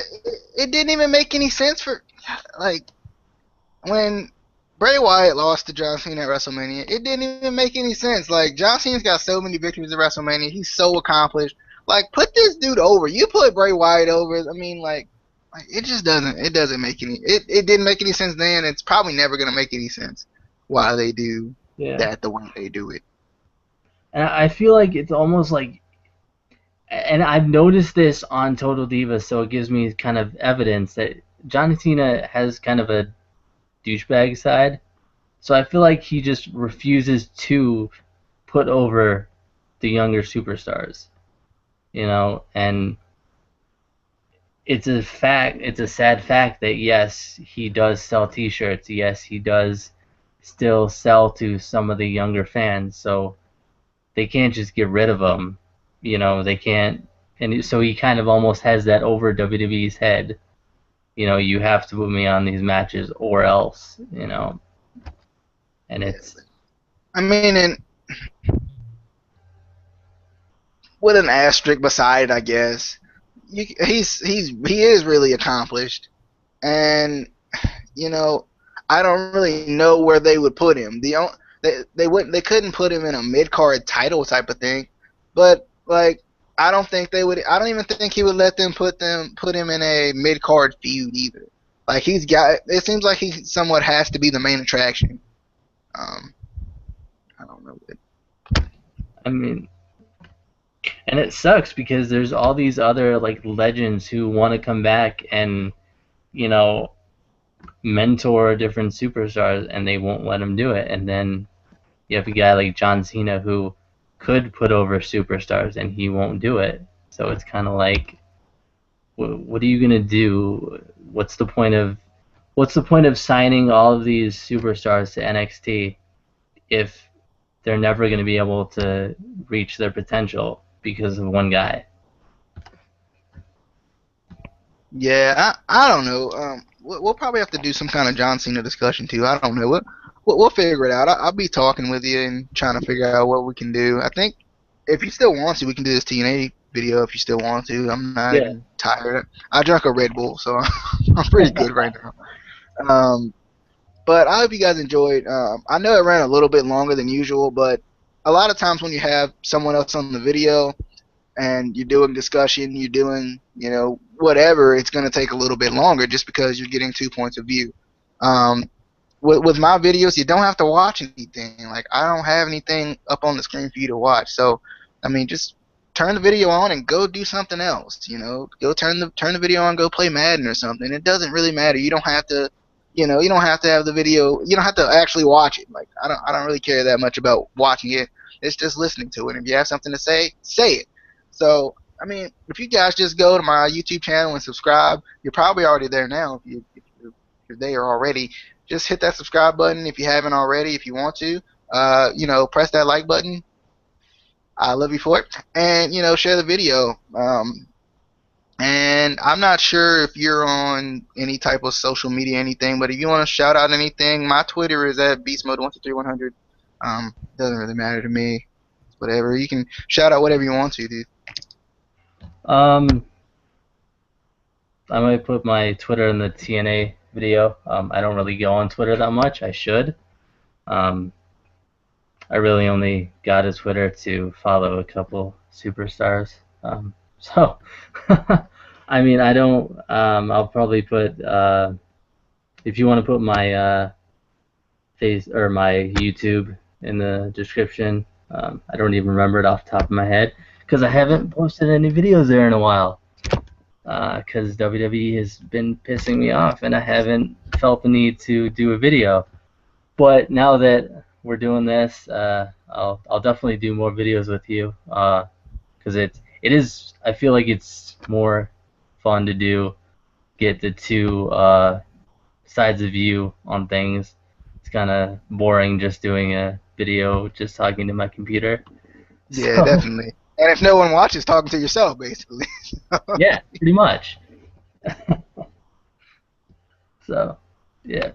it didn't even make any sense for like when Bray Wyatt lost to John Cena at WrestleMania. It didn't even make any sense. Like John Cena's got so many victories at WrestleMania. He's so accomplished. Like put this dude over. You put Bray Wyatt over. I mean, like it just doesn't make it didn't make any sense then. It's probably never gonna make any sense why they do yeah. that the way they do it. And I feel like it's almost like, and I've noticed this on Total Divas, so it gives me kind of evidence that John Cena has kind of a douchebag side. So I feel like he just refuses to put over the younger superstars, and it's a sad fact that yes, he does sell t-shirts, yes, he does still sell to some of the younger fans, so they can't just get rid of him, they can't, and so he kind of almost has that over WWE's head, you have to put me on these matches or else, and Yeah. it's I mean, and with an asterisk beside it, I guess. He is really accomplished, and you know, I don't really know where they would put him. They couldn't put him in a mid card title type of thing, but like I don't think they would. I don't even think he would let put him in a mid card feud either. Like he's got. It seems like he somewhat has to be the main attraction. Um, I don't know. I mean, and it sucks because there's all these other like legends who want to come back and you know mentor different superstars and they won't let them do it, and then you have a guy like John Cena who could put over superstars and he won't do it. So it's kind of like, what are you gonna do? What's the point of signing all of these superstars to NXT if they're never going to be able to reach their potential because of one guy? Yeah, I don't know. We'll probably have to do some kind of John Cena discussion too. I don't know. We'll figure it out. I'll be talking with you and trying to figure out what we can do. I think if you still want to, we can do this TNA video if you still want to. I'm not Yeah. even tired. I drank a Red Bull, so I'm pretty good right now. Um, but I hope you guys enjoyed. I know it ran a little bit longer than usual, but a lot of times when you have someone else on the video and you're doing discussion, you're doing, whatever, it's going to take a little bit longer just because you're getting 2 points of view. Um, with my videos, you don't have to watch anything. Like, I don't have anything up on the screen for you to watch. So, I mean, just turn the video on and go do something else. Go turn the video on, go play Madden or something. It doesn't really matter. You don't have to, you don't have to have the video. You don't have to actually watch it. Like, I don't really care that much about watching it. It's just listening to it. If you have something to say, say it. So, I mean, if you guys just go to my YouTube channel and subscribe, you're probably already there now. If you're there already, just hit that subscribe button if you haven't already. If you want to, press that like button. I love you for it, and share the video. And I'm not sure if you're on any type of social media, anything, but if you want to shout out anything, my Twitter is at beastmode123100. Doesn't really matter to me. Whatever, you can shout out whatever you want to, dude. Um, I might put my Twitter in the TNA video. I don't really go on Twitter that much. I should. Um, I really only got a Twitter to follow a couple superstars. So, I mean, I don't. I'll probably put. If you want to put my face or my YouTube in the description, I don't even remember it off the top of my head because I haven't posted any videos there in a while. Because WWE has been pissing me off, and I haven't felt the need to do a video. But now that we're doing this, I'll definitely do more videos with you. Because it is, I feel like it's more fun to get the two sides of view on things. It's kind of boring just doing a video, just talking to my computer. Yeah, So definitely. And if no one watches, talking to yourself, basically. yeah, pretty much. So yeah.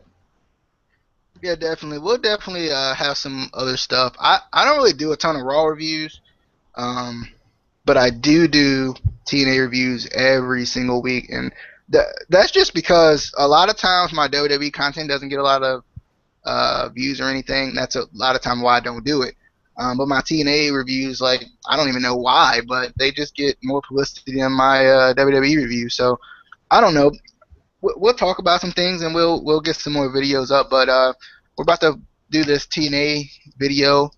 Yeah, definitely. We'll definitely have some other stuff. I don't really do a ton of Raw reviews, um, but I do TNA reviews every single week, and that's just because a lot of times my WWE content doesn't get a lot of views or anything. That's a lot of time why I don't do it. But my TNA reviews, like, I don't even know why, but they just get more publicity than my WWE reviews. So I don't know. We'll talk about some things and we'll get some more videos up. But we're about to do this TNA video.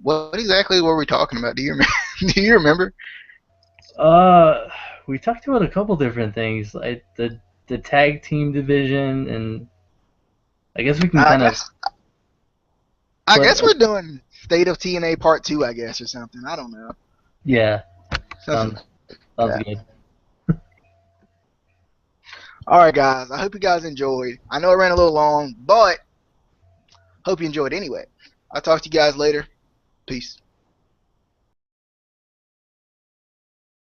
What exactly were we talking about? Do you remember? Do you remember? Uh, we talked about a couple different things, like the tag team division, and I guess we can I kind of guess I put. guess we're doing State of TNA Part Two, I guess, or something. I don't know. Yeah, Something sounds like sounds that. good. All right, guys. I hope you guys enjoyed. I know it ran a little long, but hope you enjoyed anyway. I'll talk to you guys later. Peace.